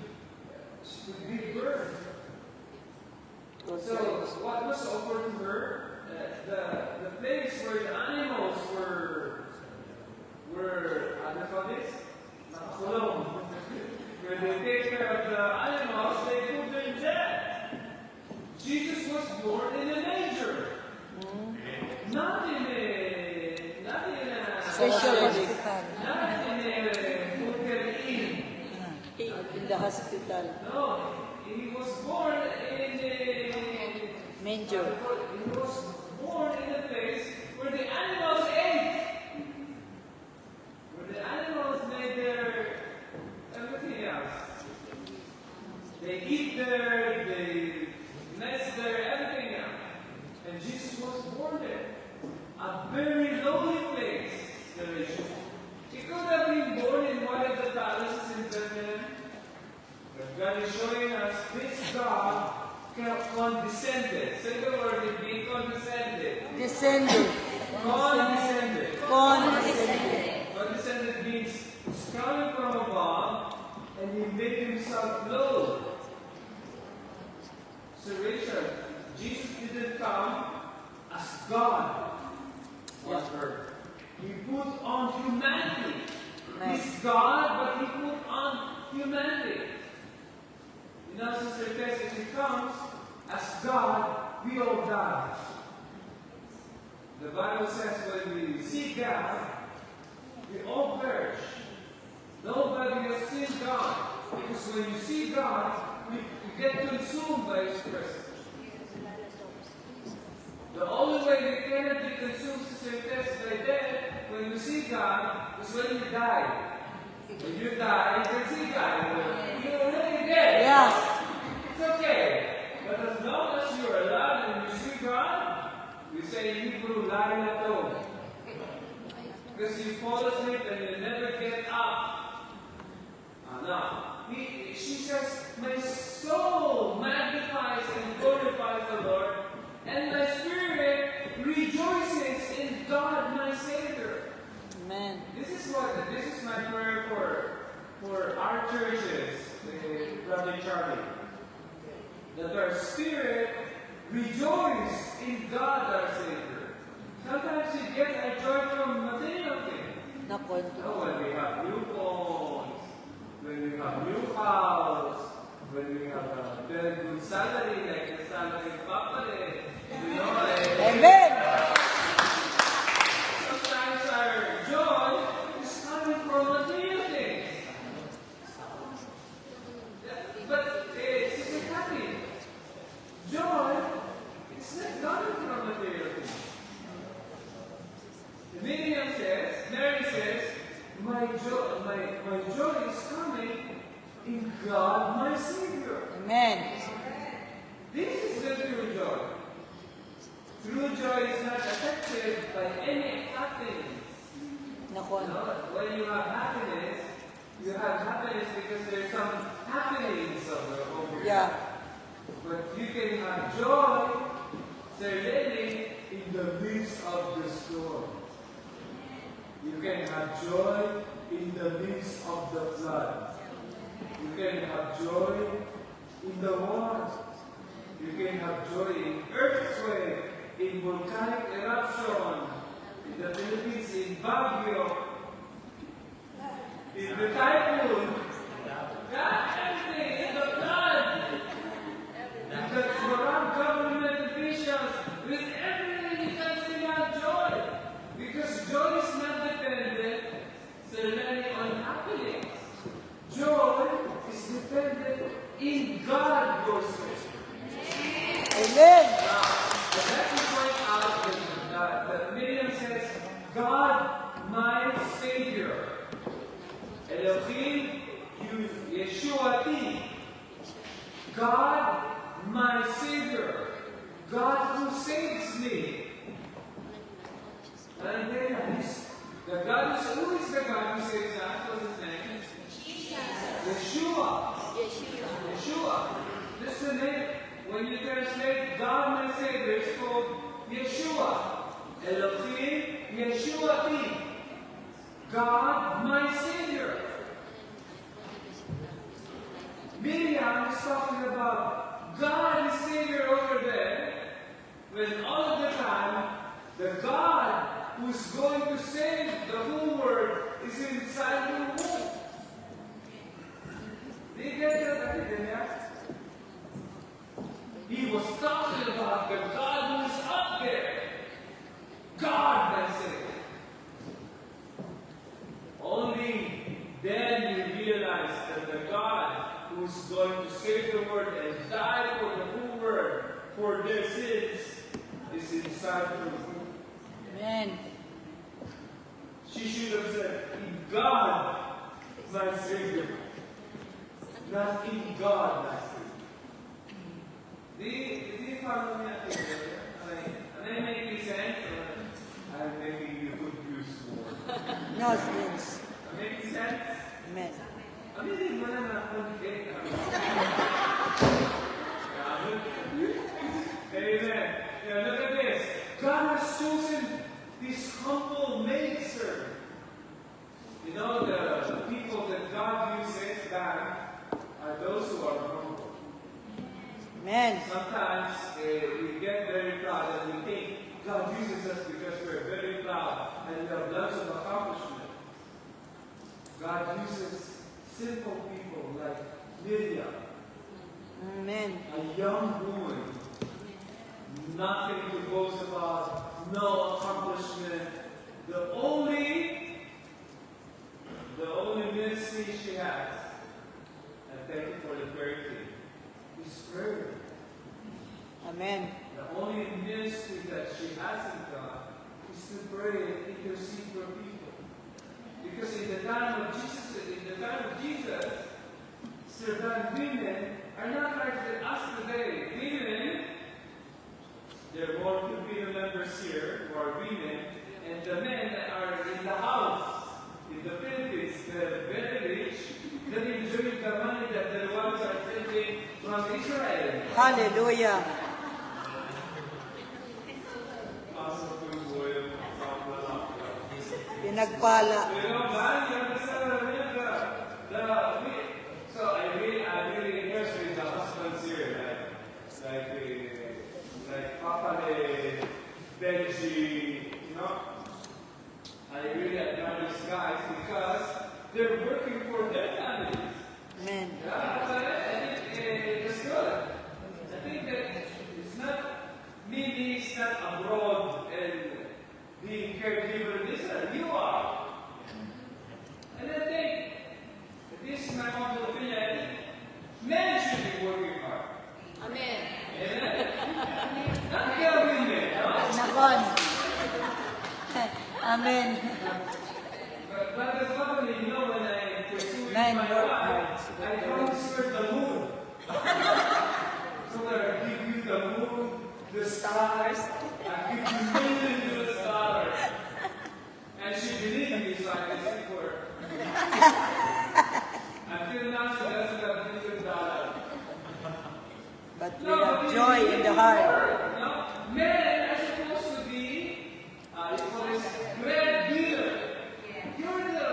give birth. So what was offered to her? The place where the animals were nakakulong. Where they take care of the animals, they put them in death. Jesus was born in a manger. Not in hospital. No, he was born in Manger. he was born in a place where the animals ate. Where the animals made their everything else. They eat there, they nest there, everything else. And Jesus was born there. A very lowly place. He could have been born in one of the palaces in Bethlehem. But God is showing us this God condescended. Say the word, it being condescended. Descended. Condescended. Condescended. Condescended means he's coming from above and he made himself low. So Rachel, Jesus didn't come as God on earth. He put on humanity. He's God, but he put on humanity. You know, Sister Tess, if he comes as God, we all die. The Bible says when we see God, we all perish. Nobody has seen God. Because when you see God, you get consumed by His presence. The only way we cannot be consumed, Sister Tess, by death, when you see God, is when you die. When you die, you can see God. You're already dead. Yeah. It's okay. But as long as you're alive and you see God, we say in Hebrew, lie at home. Because you fall asleep and you never get up. Now, she says, my soul magnifies and glorifies the Lord, and my spirit rejoices in God my Savior. Amen. This is my prayer for our churches, Brother Charlie. That our spirit rejoice in God our Savior. Sometimes we get our joy from material things. Nakon. When we have new phones, when we have new house, when we have a very good salary, like the salary of Papa, Amen. sometimes our joy is coming from material things. But it's happy. Joy is not coming from material things. Mary says, my joy is coming in God my Savior. Amen. This is the true joy. True joy is not affected by any happiness. Nakon. When you have happiness because there's some happenings over here. Yeah. But you can have joy, serenity in the midst of the storm. You can have joy in the midst of the flood. You can have joy in the war. You can have joy in earthquake, in volcanic eruption, in the Philippines, in Baguio, in the typhoon. Everything in the flood. In the corrupt government officials, with everything you can still have joy. Because joy is not dependent solely on happiness. Joy is dependent in God also. Amen. Let me point out that Miriam says, God my Savior. Elohim Yeshuati. God my Savior. God who saves me. And then the God who is the God who saves us? What's his name? Yeshua. Yeshua. This is the name. When you translate God my Savior, it's called Yeshua. Elohim Yeshuati. God my Savior. Miriam is talking about God is Savior over there, when all of the time, the God who's going to save the whole world is inside your womb. Do you get that? He was talking about the God who is up there. God, my Savior. Only then you realize that the God who's going to save the world and die for the whole world for their sins is inside her womb. Amen. She should have said, in God, my Savior. Not in God, my Savior. Do you follow me? Am I making sense? Or maybe you could use more. No, yes. Making sense? Amen. Hindi mo na na-conjugate. Amen. Yeah, look at this. God has chosen this humble maidservant. You know, the people that God uses back are those who are humble. Amen. Sometimes we get very proud and we think God uses us because we're very proud and we have lots of accomplishments. God uses simple people like Lydia, Amen. a young woman, nothing to boast about, no accomplishment. The only ministry she has, and thank you for the prayer team, is prayer. Amen. The only ministry that she has in God is to pray and intercede for people. Because in the time of Jesus, certain women are not like us today. Women, there are more Filipino members here who are women, and the men that are in the house, in the Philippines, they're very rich, they're enjoying the money that their wives are sending from Israel. Hallelujah. Pinagpala. You know, man, you understand what I mean? So I really impressed with the husbands here, like Papa Benji, you know. I really admire these guys because they're working for their families. Amen. Yeah, but I think it's good. I think that it's not, maybe it's not abroad and being caregiver in Israel. You are. And I think, this is my humble opinion, I think men should be working hard. Amen. Amen? Not girl women, no? Nakon. Amen. But the family, you know, when I pursued Men my work wife, hard. I promised her the moon. So that I give you the moon, the stars, I give you millions of dollars. And she believed me, so I can speak for her. Until now, she doesn't have $1 million. But we have joy in the heart. No, men are supposed to be, breadwinner. You're the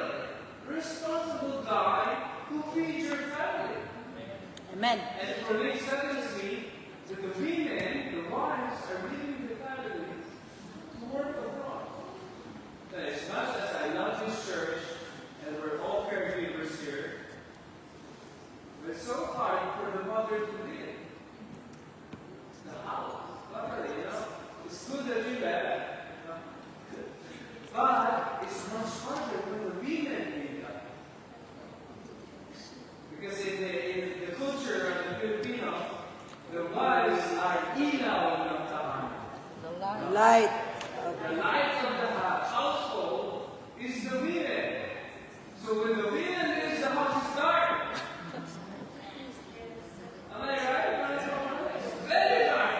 responsible guy who feeds your family. Amen. And for me, suddenly, that the women, the wives, are leaving the families to work abroad. And as much as I love this church, and we're all caregivers here, it's so hard for the mother to live. The house, luckily, you know, it's good that you have, but it's much harder when the women leave that. Because in the culture of the Filipino, the wives are ilaw ng tahanan. Light. The light of the household is the women. So when the women leaves, the house is dark. Am I right? It's very dark.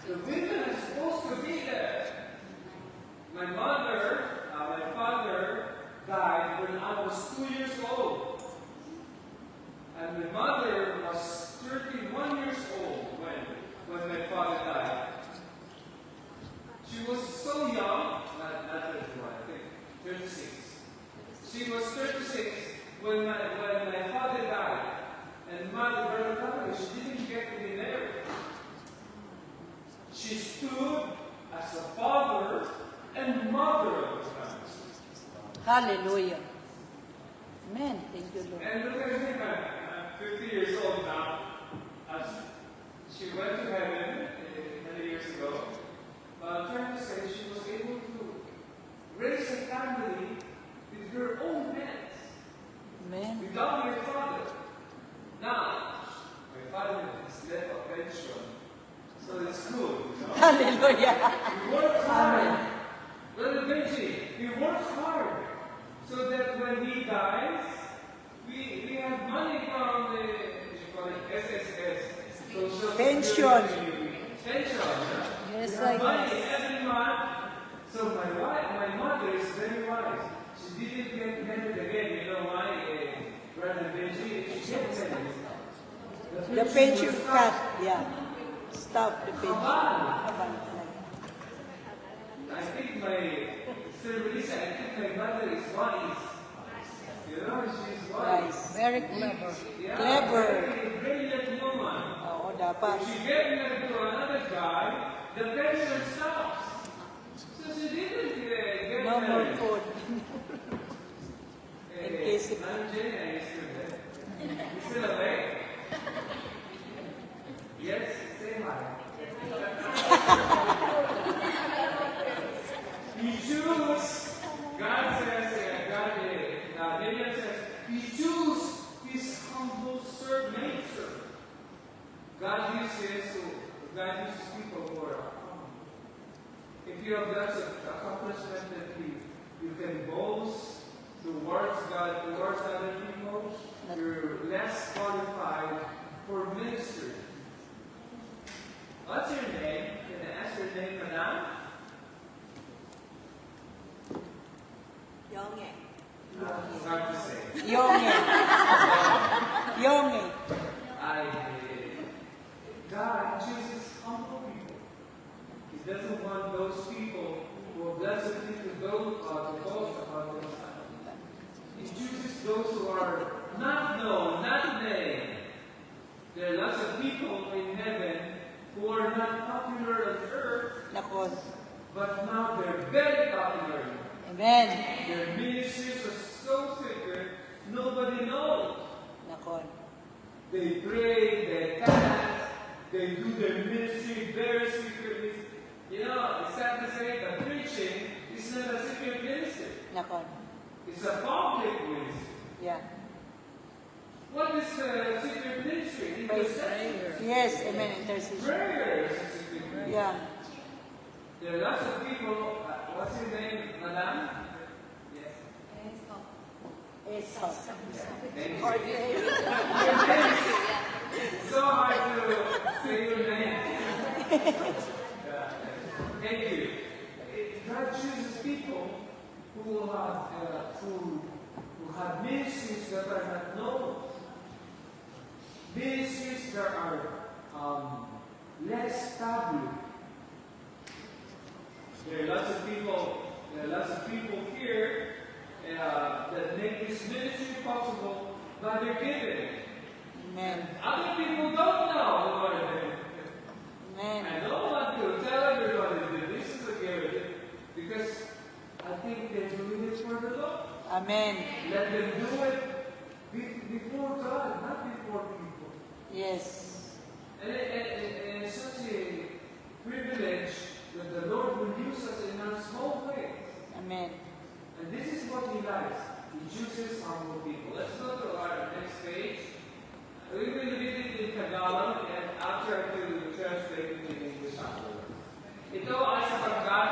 The women are supposed to be there. My father died when I was 2 years old. And my mother was 31 years old when my father died. She was so young, not 31, I think, 36. She was 36 when my father died. And Brother Papa, she didn't get to be married. She stood as a father and mother of the family. Hallelujah. Amen. Thank you, Lord. And look at me, I'm 50 years old now. She went to heaven many years ago. But I'm trying to say she was able to raise a family with her own hands, Amen. without my father. Now, Hallelujah. He works hard. Brother Benji, he works hard so that when he dies, we have money from the SSS. Social Pension. Security. Pension. Yes, We have I money guess. every month. So my mother is very wise. She didn't get married again. You know why? Brother Benji, she gets married. The pension cut. Yeah. Stop the pension. Habang. I think my Sister Melissa, I think my mother is wise. You know, she's wise. Nice. Very clever. Yeah, Clever. Very brilliant woman. Oo, dapat. If she get married to another guy, the pension stops. So she didn't get No more married. food. In case it- Ma'am Jane, are you still there? You still awake? Yes, say hi. He choose, God says, David says, he choose his humble servant nature. God uses people who are humble. If you have lots of accomplishment that you can boast towards God, towards other people, you're less qualified for ministry. What's your name? Can I ask your name, madam? Yonge. It's hard to say. Yonge. Yonge. God chooses humble people. He doesn't want those people who are blessed people to boast about themselves. He chooses those who are not known, not named. There are lots of people in heaven who are not popular on earth, Nakon. but now they're very popular. Amen. Their ministries are so secret, nobody knows. Nakon. They pray, they fast, they do their ministry very secretly. You know, it's sad to say, but preaching is not a secret ministry. Nakon. It's a public ministry. Yeah. What is the secret ministry? Intercession. Yes, amen. Intercession. Prayer is a secret ministry. Yeah. There are lots of people. What's your name, madam? Yes. Esau. Thank Or you. So hard to say your name. Thank you. God chooses people who have ministries that are not known. Ministries that are less taboo. There are lots of people here that make this ministry possible by their giving. Amen. Other people don't know who are they. Amen. I don't want to tell everybody that this is a gift because I think they're doing it for the Lord. Amen. Let them do it before God, not before people. Yes. And it's such a privilege that the Lord will use us in our small ways. Amen. And this is what He likes. He chooses humble people. Let's go to our next page. We will read it in Tagalog and I'll try to translate it in English afterwards. Ito ay sapagkat,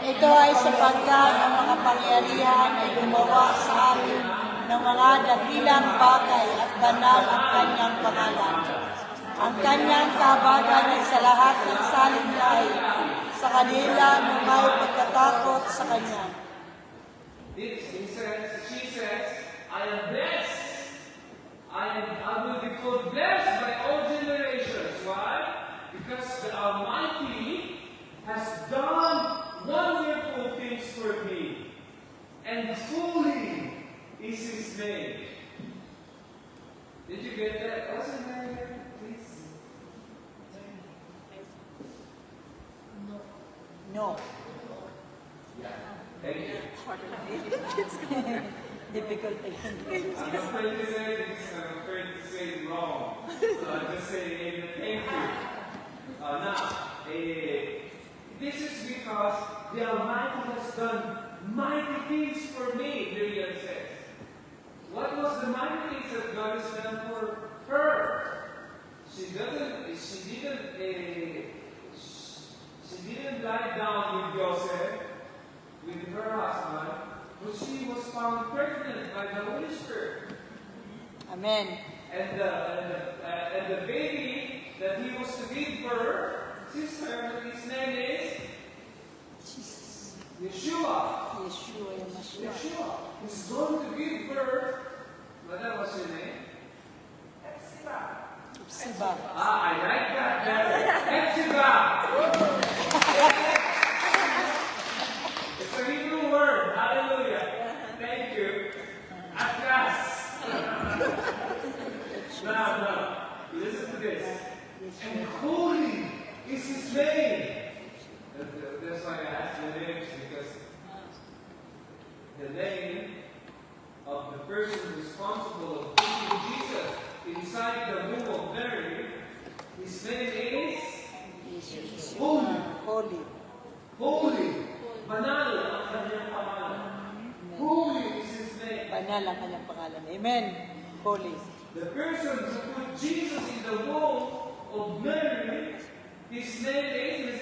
Ito ay sapagkat ang mga pangyarihan ay gumawa sa amin ng mga dakilang bagay at banal ang kanyang pangalan. Ang kanyang kahabagan ay sa lahat ng salingay sa kanila na may pagkatakot sa kanya. She says, I am blessed. I will be called blessed by all generations. Why? Because the Almighty has done wonderful things for me. And holy is His name. Did you get that? What's your name again, please? No. Thank you. Difficult English. I'm afraid to say this, I'm afraid to say it wrong. So I'll just say amen. Thank you. This is because the Almighty has done mighty things for me, Miriam says. What was the mighty things that God has done for her? She didn't give birth, sister, his name is Yeshua. Yeshua, Yamashua. Yeshua. He's going to give birth. What was your name? Siba. Ah, I like that. Hepzibah. It's a Hebrew word. Hallelujah. Thank you. Atlas. Now, listen to this. And holy is his name. That's why I asked the names, because the name of the person responsible of putting Jesus inside the womb of Mary, his name is Holy. Holy. Holy. Banal ang kanyang pangalan. Holy is his name. Banal ang kanyang pangalan. Amen. Holy. The person who put Jesus in the womb of Mary, his name is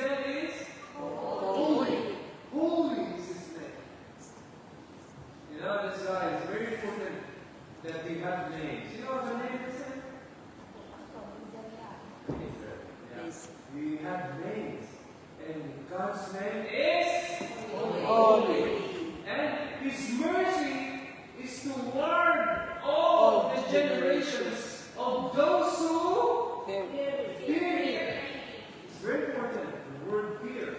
Holy. Holy is his name. You know, that's why it's very important that we have names. You know what the name is? Yes. We have names. And God's name is Holy. And his mercy is toward all the generations of those who Very. fear. It's very important, the word fear.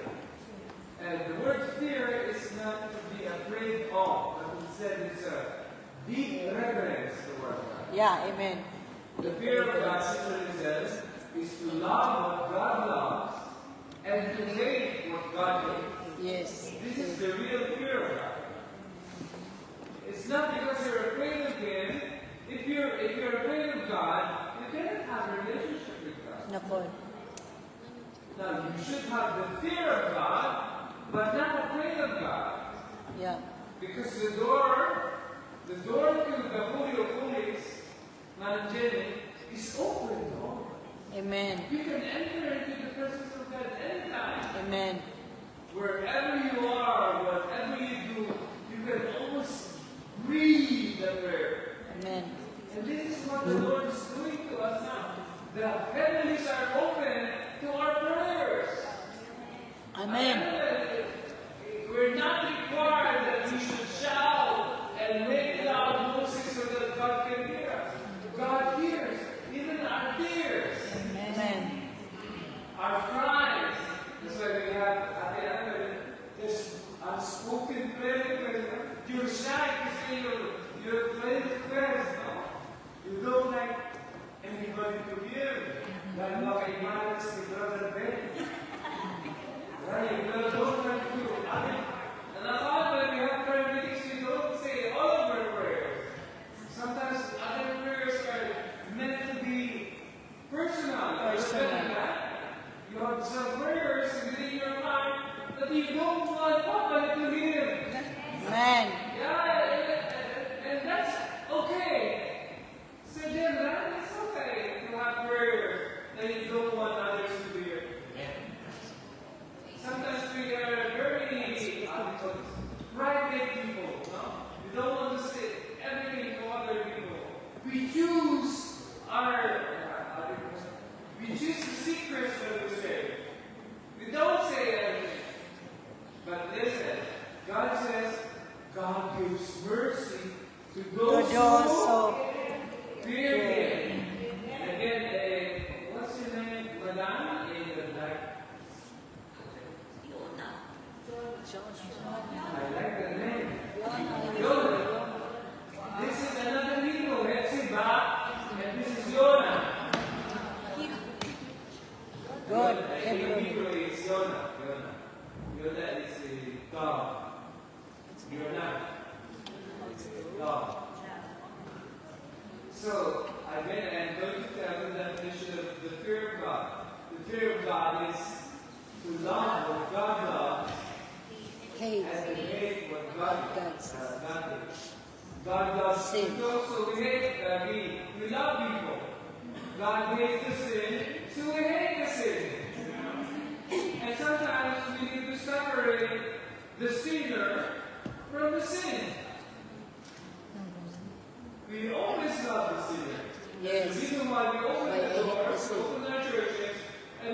And the word fear is not to be afraid of, but instead it's a deep reverence toward God. Yeah, amen. The fear of God, Sister says, is to love what God loves and to hate what God hates. Yes. This is the real fear of God. It's not because you're afraid of Him. If you're afraid of God, you cannot have a relationship with God. Nakon. Now you should have the fear of God, but not afraid of God. Yeah. Because the door to the Holy of Holies, Mount Jenny, is open. No? Amen. You can enter into the presence of God anytime. Amen. Wherever you are, whatever you do, you can almost breathe the prayer. Amen. And this is what the Lord is doing to us now. The heavens are open to our prayers. Amen. We're not required that we should shout and make loud noises so that God can hear us. God hears even our tears, Amen. our cries. That's why we have this unspoken prayer. You're shy to say you're praying prayers, no? You don't like anybody to hear. Dahil makaimalas si Brother Ben. Right? You don't like to. And I thought when we have prayer meetings, we don't say all of our prayers. Sometimes other prayers are meant to be personal. You have some prayers within your mind that you don't want nobody to hear. Amen. Yeah, and that's okay. So then it's okay to have prayers that you don't want others to hear. Sometimes we are very private people. No? We don't want to say everything to other people. We choose the secrets that we say. We don't say everything. But listen, God says, God gives mercy to those who fear Him. Again, what's your name? Madame in the black. I like the name. Jonah. This is another Hebrew, Hepzibah, and this is Jonah. God. In Hebrew is Jonah. Jonah is God. Jonah. God. So, again, I'm going to tell you the definition of the fear of God. The fear of God is to love what God loves Hate. and to hate what God God's. hates. God loves Sin. people, so we hate, we love people. God hates the sin, so we hate the sin. And sometimes we need to separate the sinner from the sin. We always love the sinner. Yes. The reason why we open Why I the hate the doors, sin. open our churches, and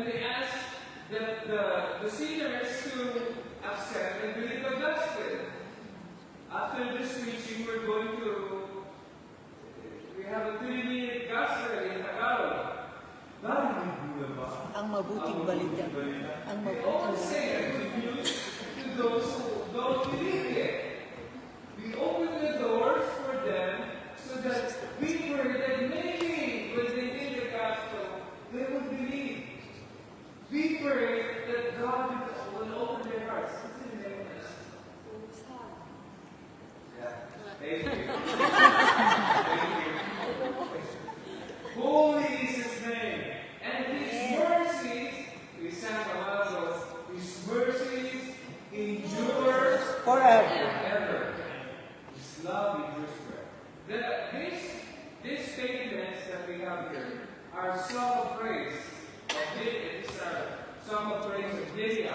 mabuting balita. Ang mabuting Open balita. say the good news to those who don't believe yet. We open the doors for them so that we pray that maybe when they hear the gospel, they will believe. We pray that God will open their hearts. What's his name? Yeah. Thank you. Thank you. Holy is his name. And his mercies, we sang a while ago, his mercies endure Forever. forever. His love endures forever. These statements that we have here are song of praise of David. These are song of praise of David.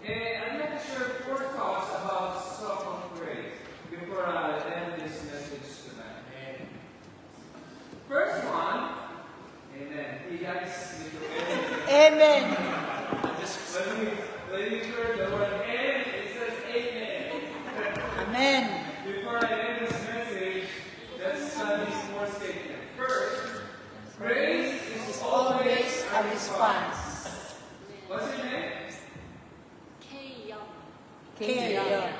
And I'm going to share 4 thoughts about song of praise before I end this message tonight. First one, amen. You guys need to Amen. let me hear the word and it says amen. Amen. Before I end this message, let's study more statements. First, praise is always A response. What's your name? Kaya.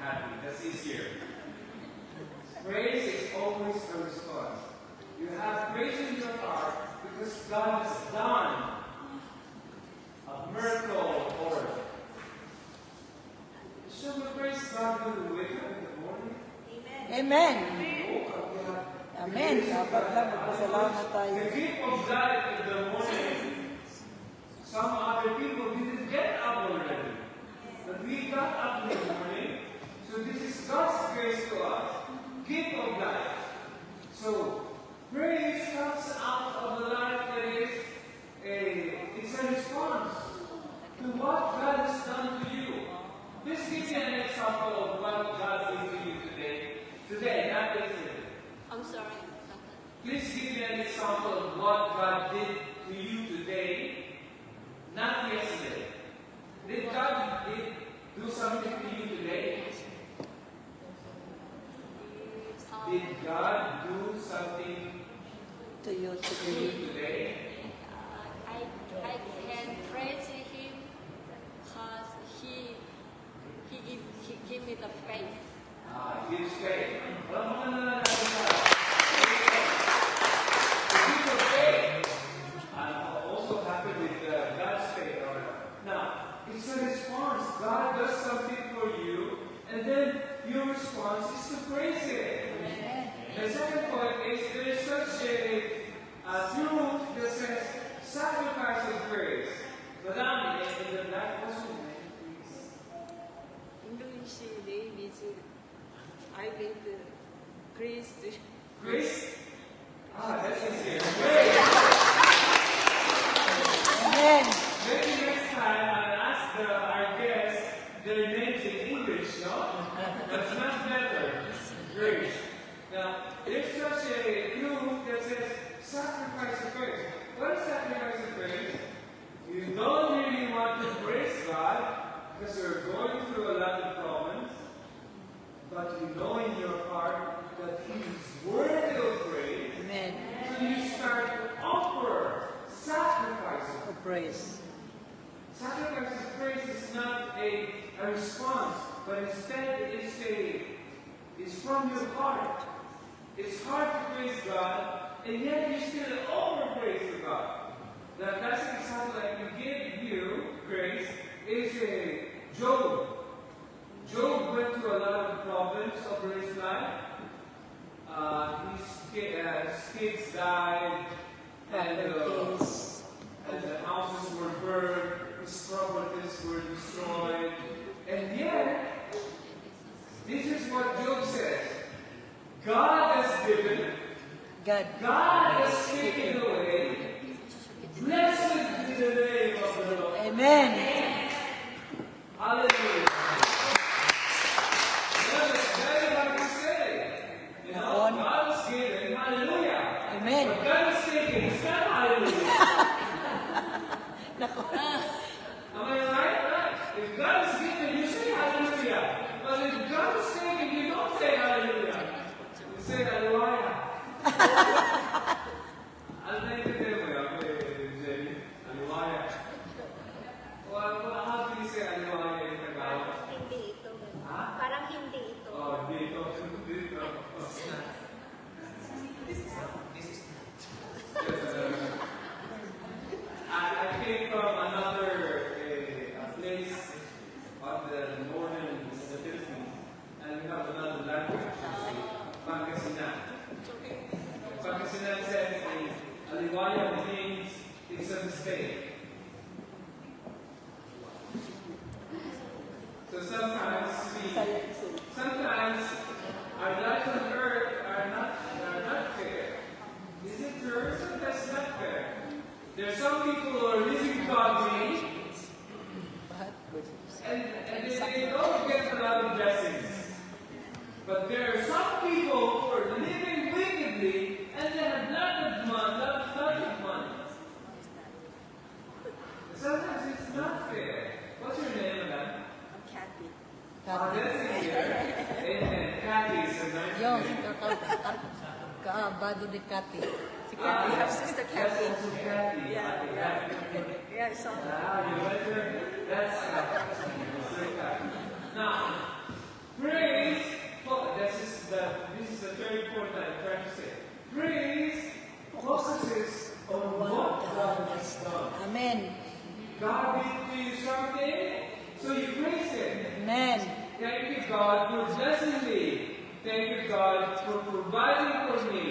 Happy. That's easier. Praise is always a response. You have praise in your heart because God has done a miracle for you. Shall we praise God when we wake up in the morning? Amen. Oh, God. Amen. Dapat lang magpasalamat tayo. The gift of life in the morning. Some other people didn't get up already. But we got up in the morning. So this is God's grace to us. Gift of life. So praise comes out of the life that is it's a response to what God has done to you. Please give me an example of what God did to you today. Today, not yesterday. I'm sorry. Please give me an example of what God did to you today, not yesterday. Did God do something to you today? Did God do something To you to today. you today? I can praise him because he give me the faith. Gives faith. Alam mo na natin na. The gift of faith. I'm also happy with God's faith. Now, it's a response. God does something for you, and then your response is to praise Him. The second point is there is such a truth that says sacrifice of praise. Madami, in the black question, please. English name is I think Grace. Grace? That's easier. Grace! Amen. Maybe next time I'll ask our guests their names in English, no? That's much better. Grace. Now, there's such a truth that says sacrifice of praise. What is sacrifice of praise? You don't really want to praise God because you're going through a lot of problems, but you know in your heart that He is worthy of praise. Amen. So you start to offer sacrifice of For praise. Sacrifice of praise is not a response, but instead it's from your heart. It's hard to praise God, and yet you still offer praise to God. That's an example I can give you, Grace, is Job. Job went through a lot of problems over his life. His kids died, and the houses were burned, his properties were destroyed. And yet, this is what Job says. God has given, God. God has taken away. Blessed be the name of the Lord. Amen. Hallelujah. That is very hard to say. You know, God has given, hallelujah. Amen. But God has taken, it's not hallelujah. Am I right? Right. If God is given, you say hallelujah. But if God is taken, you don't say hallelujah. You say hallelujah. I'll make it anyway. Wayang means it's a mistake. So sometimes our lives on earth are not fair. Is it true? Sometimes not fair. There are some people who are living godly and they don't get a lot of blessings. But there are some people who are living wickedly and they have lots of money. Sometimes it's not fair. What's your name, madam? Kathy. That's it here. Amen. Kathy is a nice Yung, name. kaabado ni Kati. Si Kathy, her sister That's Kathy. also Kathy. Yeah, yeah. Yeah, I saw her. You like her? That's now, praise. This is the third point I'm trying to say. Praise focuses on what God has done. Amen. God did to you something, so you praise Him. Amen. Thank you, God, for blessing me. Thank you, God, for providing for me.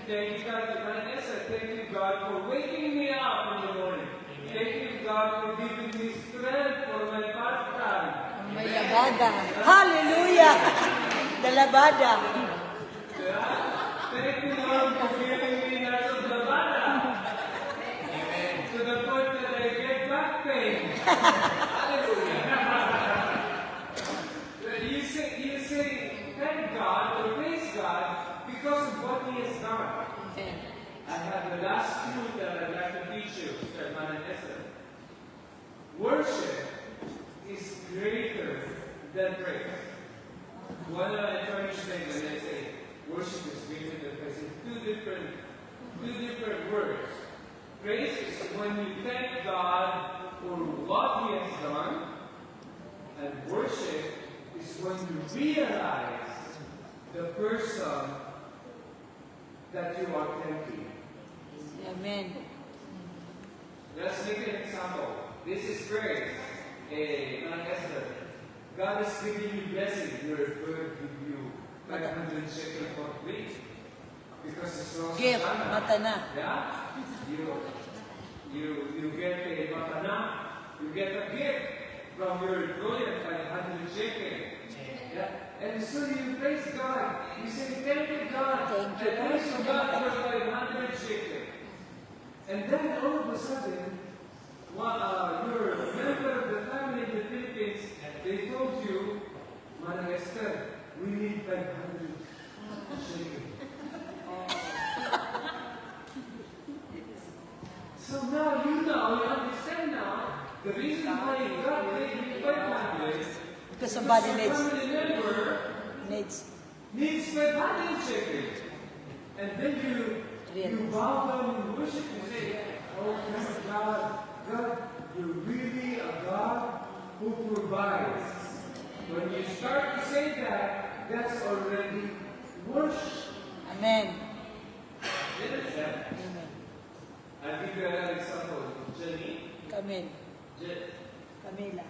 Thank you, God, for Vanessa. Thank you, God, for waking me up in the morning. Thank you, God, for giving me strength for my part-time. May labada. Hallelujah! Dalabada. Thank you, Lord, for giving me lots of labada. To the point that I get back pain. Hallelujah. You say, thank God or praise God because of what He has done. I have the last truth that I'd like to teach you, Mr. Esther. Worship is greater than praise. What am I trying to say when I say worship is greater than praise? It's two different words. Praise is when you thank God for what He has done, and worship is when you realize the person that you are thanking. Amen. Let's make an example. This is praise. Esther. God is giving you blessing. Your bird give you 500 shekels for free. Because it's so Gift, matana. Yeah? You get a matana. You get a gift from your employer, 500 shekels. Yeah? And so you praise God. You say, thank you, God. Thank you, I praise you, God, for 500 shekels. And then all of a sudden, your member of the family in the Philippines, they told you, Manang Esther, we need 500 shekels. So now you understand now, the reason why God gave me 500 Because somebody your needs, family member needs 500 shekels. And then you bow down and worship and say, oh, thank God, God, you're really a God who provides. When you start to say that, that's already worship. Amen. You understand? Amen. I'll give you another example. Jenny. Camille. Camille.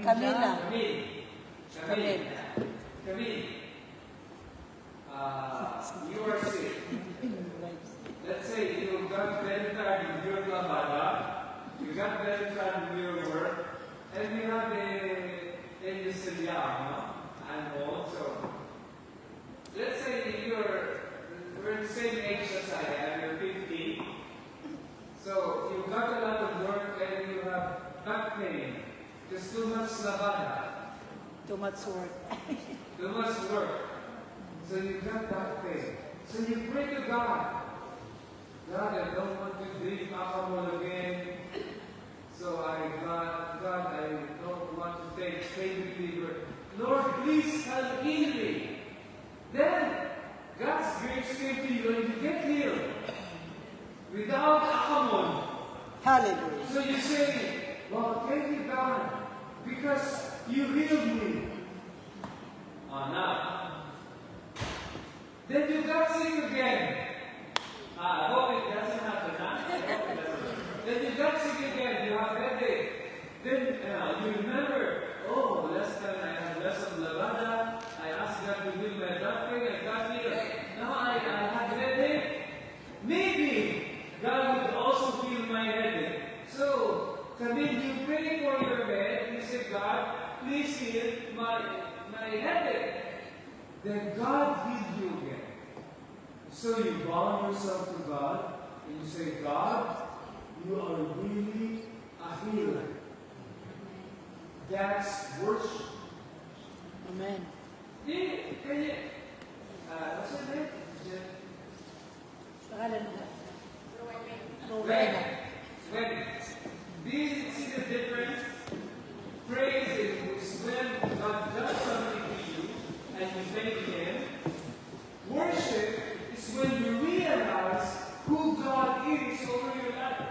Camila. Camille. You are sick. Let's say you got very tired with your labada, you got very tired with your work, and you have a industrial, and also, let's say we're the same age as I am, you're 50, so you got a lot of work and you have back pain, there's too much labada, Too much work. too much work, so you got back pain. So you pray to God, God, I don't want to drink alcohol again. So God, I don't want to take pain reliever. Lord, please help heal me. Then God's grace came to you and you get healed without alcohol. Hallelujah. So you say, well, thank you, God, because you healed me. Now. Then you got sick again. I hope it doesn't happen. Then you got sick again. You have headache. Then you remember, oh, last time I had less of lavada. I asked God to heal my back pain. I got healed. Now I had headache. please heal my headache. Then God healed you again. So you bow yourself to God and you say, God, you are really a healer. That's worship. Amen. What's her name? Pangalan mo. When, do you see the difference? Praise is when God does something to you and you thank Him. Worship is when you realize who God is over your life.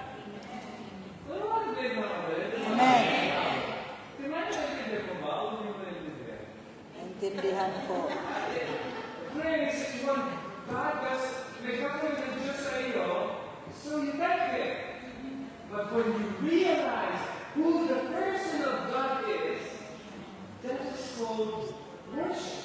Ano ba ang mga kapatid? Amen. Tingnan mo ba? Huwag niyo maintindihan. Intindihan ko. Praise is when God does, nagkakaroon ng Diyos sa iyo, so you thank Him. But when you realize who the person of God is, that is called worship.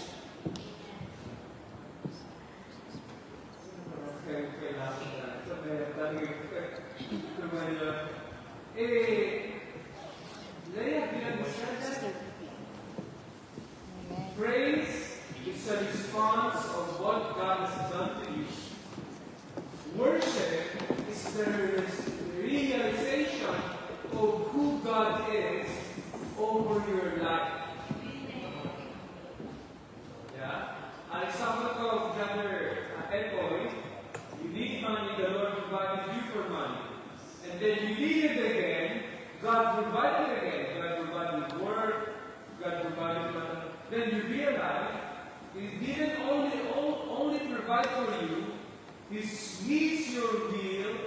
Praise is a response of what God has done to you. Worship is the realization of who God is over your life. Yeah? An example of Brother Epoy, you need money, the Lord provided you for money. And then you need it again, God provided again. God provided work, God provided money. Then you realize He didn't only provide for you, He's your real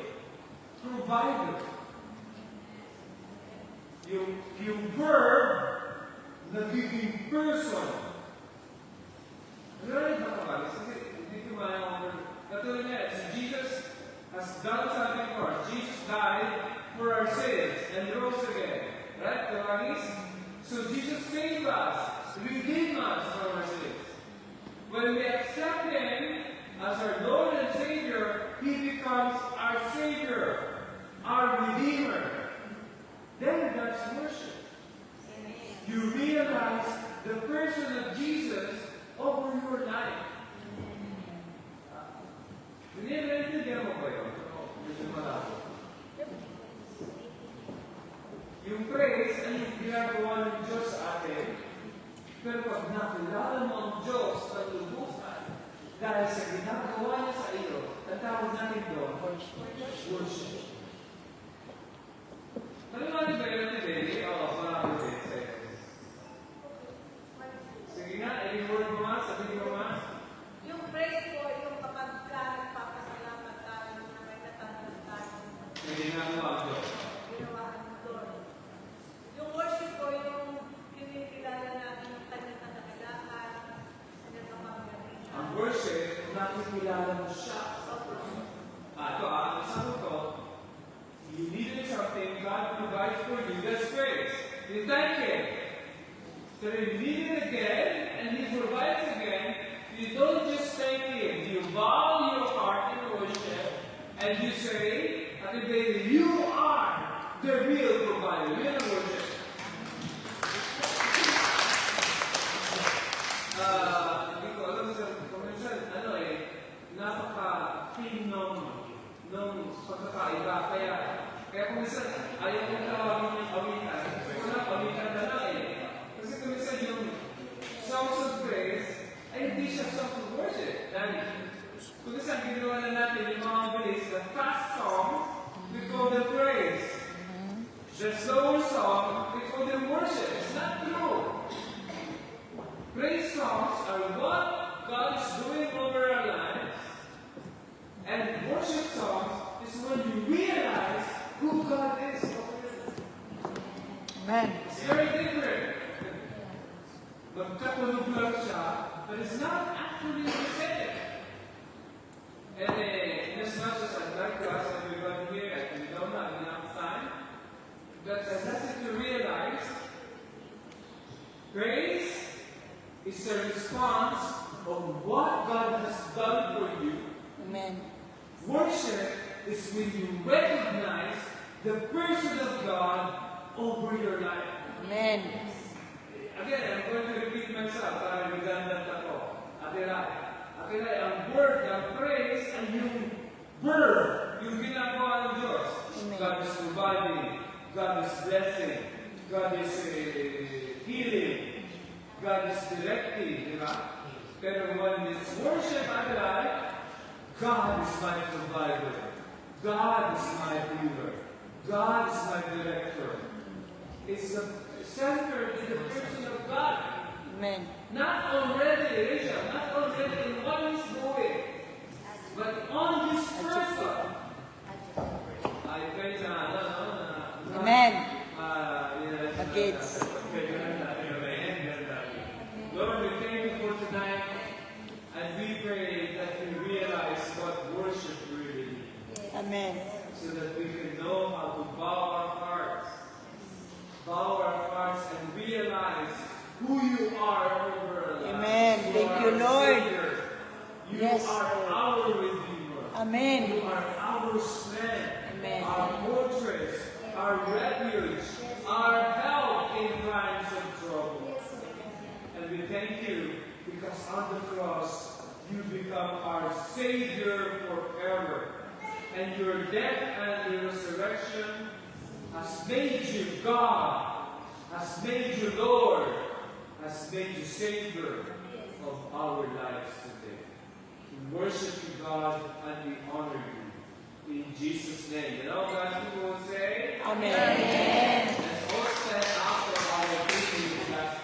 provider. Yung verb, nagiging person. Ano rin ba kapag? Hindi ko maya-over. Katulad niya, si Jesus has done something for us. Jesus died for our sins and rose again. Right, Kawagis? So Jesus saved us, redeemed us from our sins. When we accept Him as our Lord and Savior, He becomes our Savior, our Redeemer. Then that's worship. You realize the person of Jesus over your life. Nire-intindihan mo ba yun? Medyo malabo. Yung praise ay yung ginagawa ng Diyos sa atin. Pero pag nakilala mo ang Diyos sa lubusan, dahil sa ginagawa niya sa iyo, ang tawag natin doon, worship. Nalimanin ba yun ni Baby? Oo, marami din sa'yo. Sige nga, i-reward mo nga, sabihin mo nga. Yung praise ko, yung kapag ka nagpapasalamat ka, yung na may natanggap tayo, May ginagawa ang Diyos. ginawahan mo doon. Yung worship ko, yung kinikilala natin yung kanyang kadakilaan, kanyang kapangyarihan. Ang worship, nakikilala mo siya sa person. Ang sabi ko, you needed something, God provides for you, that's praise. You thank Him. So you need it again, and He provides again. You don't just thank Him. You bow your heart in worship, and you say, at the day, you are the real provider. Yan ang worship. Hindi ko alam kung minsan, napaka-king nung pagkakaiba. Kaya kung minsan, ayaw kong tawagin yung awitan. Kasi kung awitan na lang eh. Kasi kung minsan yung songs of praise, ay hindi siya songs of worship. Dahil, kung minsan ginawa na natin yung mga bilis, the fast song, we call them praise. The slower song, we call them worship. It's not true. Praise songs are what God is doing over our lives. And worship songs is when you realize who God is over your life. Amen. It's very different. Magkatulog lang siya, but it's not actually presented. And in as much as I'd like to ask everybody here, and we don't have enough time, but I'd like you to realize praise is a response of what God has done for you. Amen. Worship is when you recognize the person of God over your life. Amen. Again, I'm going to repeat myself para redundant ako. Atiray, ang word, ang praise, and yung verb, yung ginagawa ng Diyos. God is providing, God is blessing, God is healing, God is directing, di ba? Pero when it's worship, atiray, God is my provider, God is my healer, God is my director. It's the center in the person of God. Amen. Not already, Rachel, not already in what he's doing, but on his person. I pray na, Amen. yes. Against. Lord, we thank you for tonight, and we pray that we realize what worship really is, Amen. so that we can know how to bow our hearts and realize who you are over our lives. Amen. You Thank are you, our Lord. Savior. You Yes, are Lord. our Redeemer. Amen. You are our strength, Amen. our fortress, our refuge, our help in times of trouble. And we thank you because on the cross you become our Savior forever. And your death and your resurrection has made you God, has made you Lord, has made you Savior of our lives today. We worship you, God, and we honor you. In Jesus' name. And all God's people will say, Amen. let's all stand after our preaching class.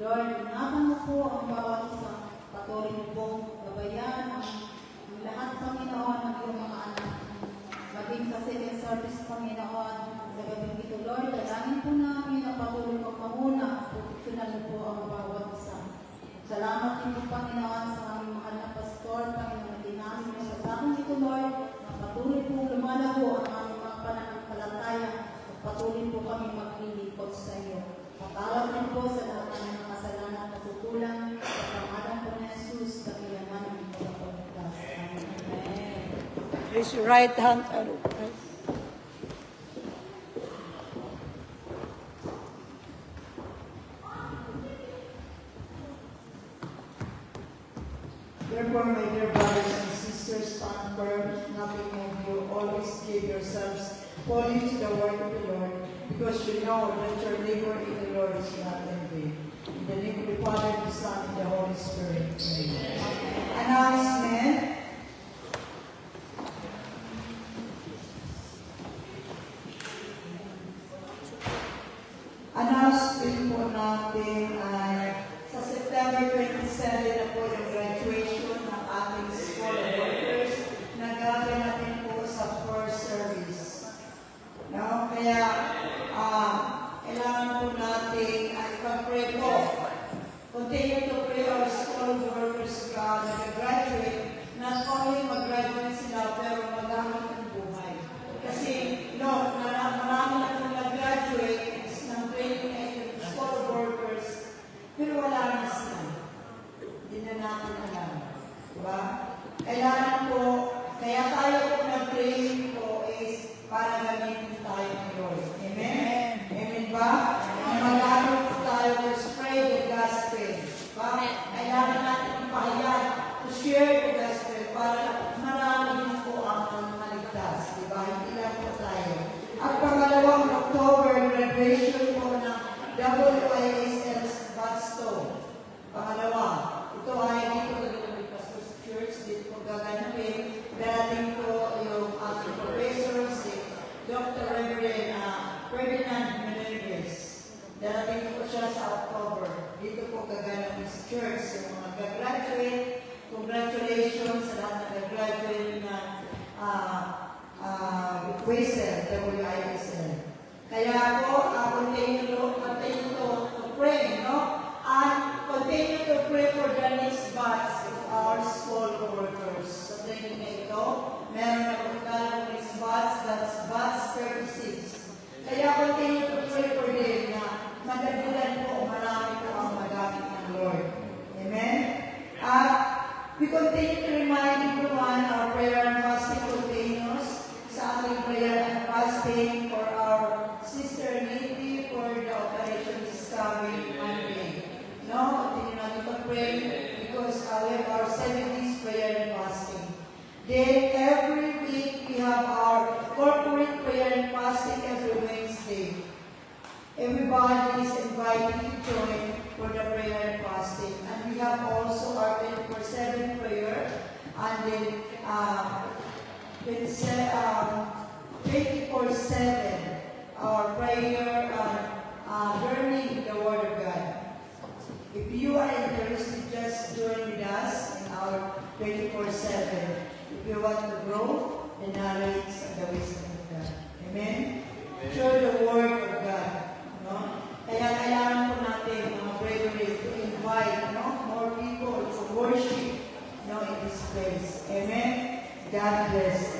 Lord, ingatan mo po ang bawat isa. Patuloy mo pong gabayan ang lahat, Panginoon, ng iyong mga anak. Maging sa second service, Panginoon, sa gabing ito, Lord, dalangin po namin na patuloy mo pamuna, proteksyonan mo po ang bawat isa. Salamat din po, Panginoon, sa aming mahal na pastor, Panginoon, dinamin mo sa takong ito, Lord, na patuloy po lumalago ang aming mga pananampalataya at patuloy po kami maglilipot sa iyo. Patawad din po sa lahat ng mga kasalanan at kukulang sa pangalan po ni Jesus, kakilangan ng pagpapagdas. Amen. Raise your right hand. Therefore, my dear brothers and sisters, stand firm, nothing of you, always give yourselves wholly to the work of the Lord, because you know that your labor in the Lord is not in vain. In the name of the Father, the Son, and the Holy Spirit. Amen. Announcement. Announcement po natin ay sa September 27 na po yung graduation ng ating school of workers na gagawin natin po sa first service. No? Kaya, kailangan po natin ay pag-pray po. Continue to pray our school workers na nag-graduate. Not only mag-graduate sila, pero magamit ang buhay. Kasi, no, marami na kung nag-graduate ng training school workers, pero wala na sila. Hindi na natin alam. Diba? Kailangan po, kaya tayo po nag-training po is para gamitin tayo ngayon. Amen? Amen ba? Mag-aaral po tayo to spread the gospel. Diba? Kailangan natin ipahayag to share the gospel para marami din po ang maligtas. Diba? Hindi lang po tayo. At pangalawang October, graduation po ng WISL Badstone. Pangalawa, ito ay dito ng Pastor's Church, dito po gaganapin. Darating po yung ating professor, si Dr. Reverend Ferdinand Menendez. Darating po siya sa October. Dito po gaganapin sa church. Yung mga gagraduate, congratulations sa lahat na gagraduate na WISL. Kaya po, continue to pray, no? And continue to pray for the next batch of our school workers. Sa training na ito, meron na kung talang next batch, that's batch 36. Kaya continue to pray for them na madagdagan po, marami po ang magamit ng Lord. Amen? At we continue to remind everyone our prayer and fasting continues sa ating prayer and fasting for our Sister Niti for the Operation Discovery Monday. No, continue natin to pray because we have our 7 days prayer and fasting. Then every week we have our corporate prayer and fasting every Wednesday. Everybody is invited to join for the prayer and fasting. And we have also our 24/7 prayer and then 24/7 our prayer and learning the Word of God. If you are interested, just join with us in our 24/7. If you want to grow the knowledge and the wisdom of God. Amen? Share the Word of God. No? Kaya kailangan po natin mga bravery to invite more people to worship in this place. Amen? God bless.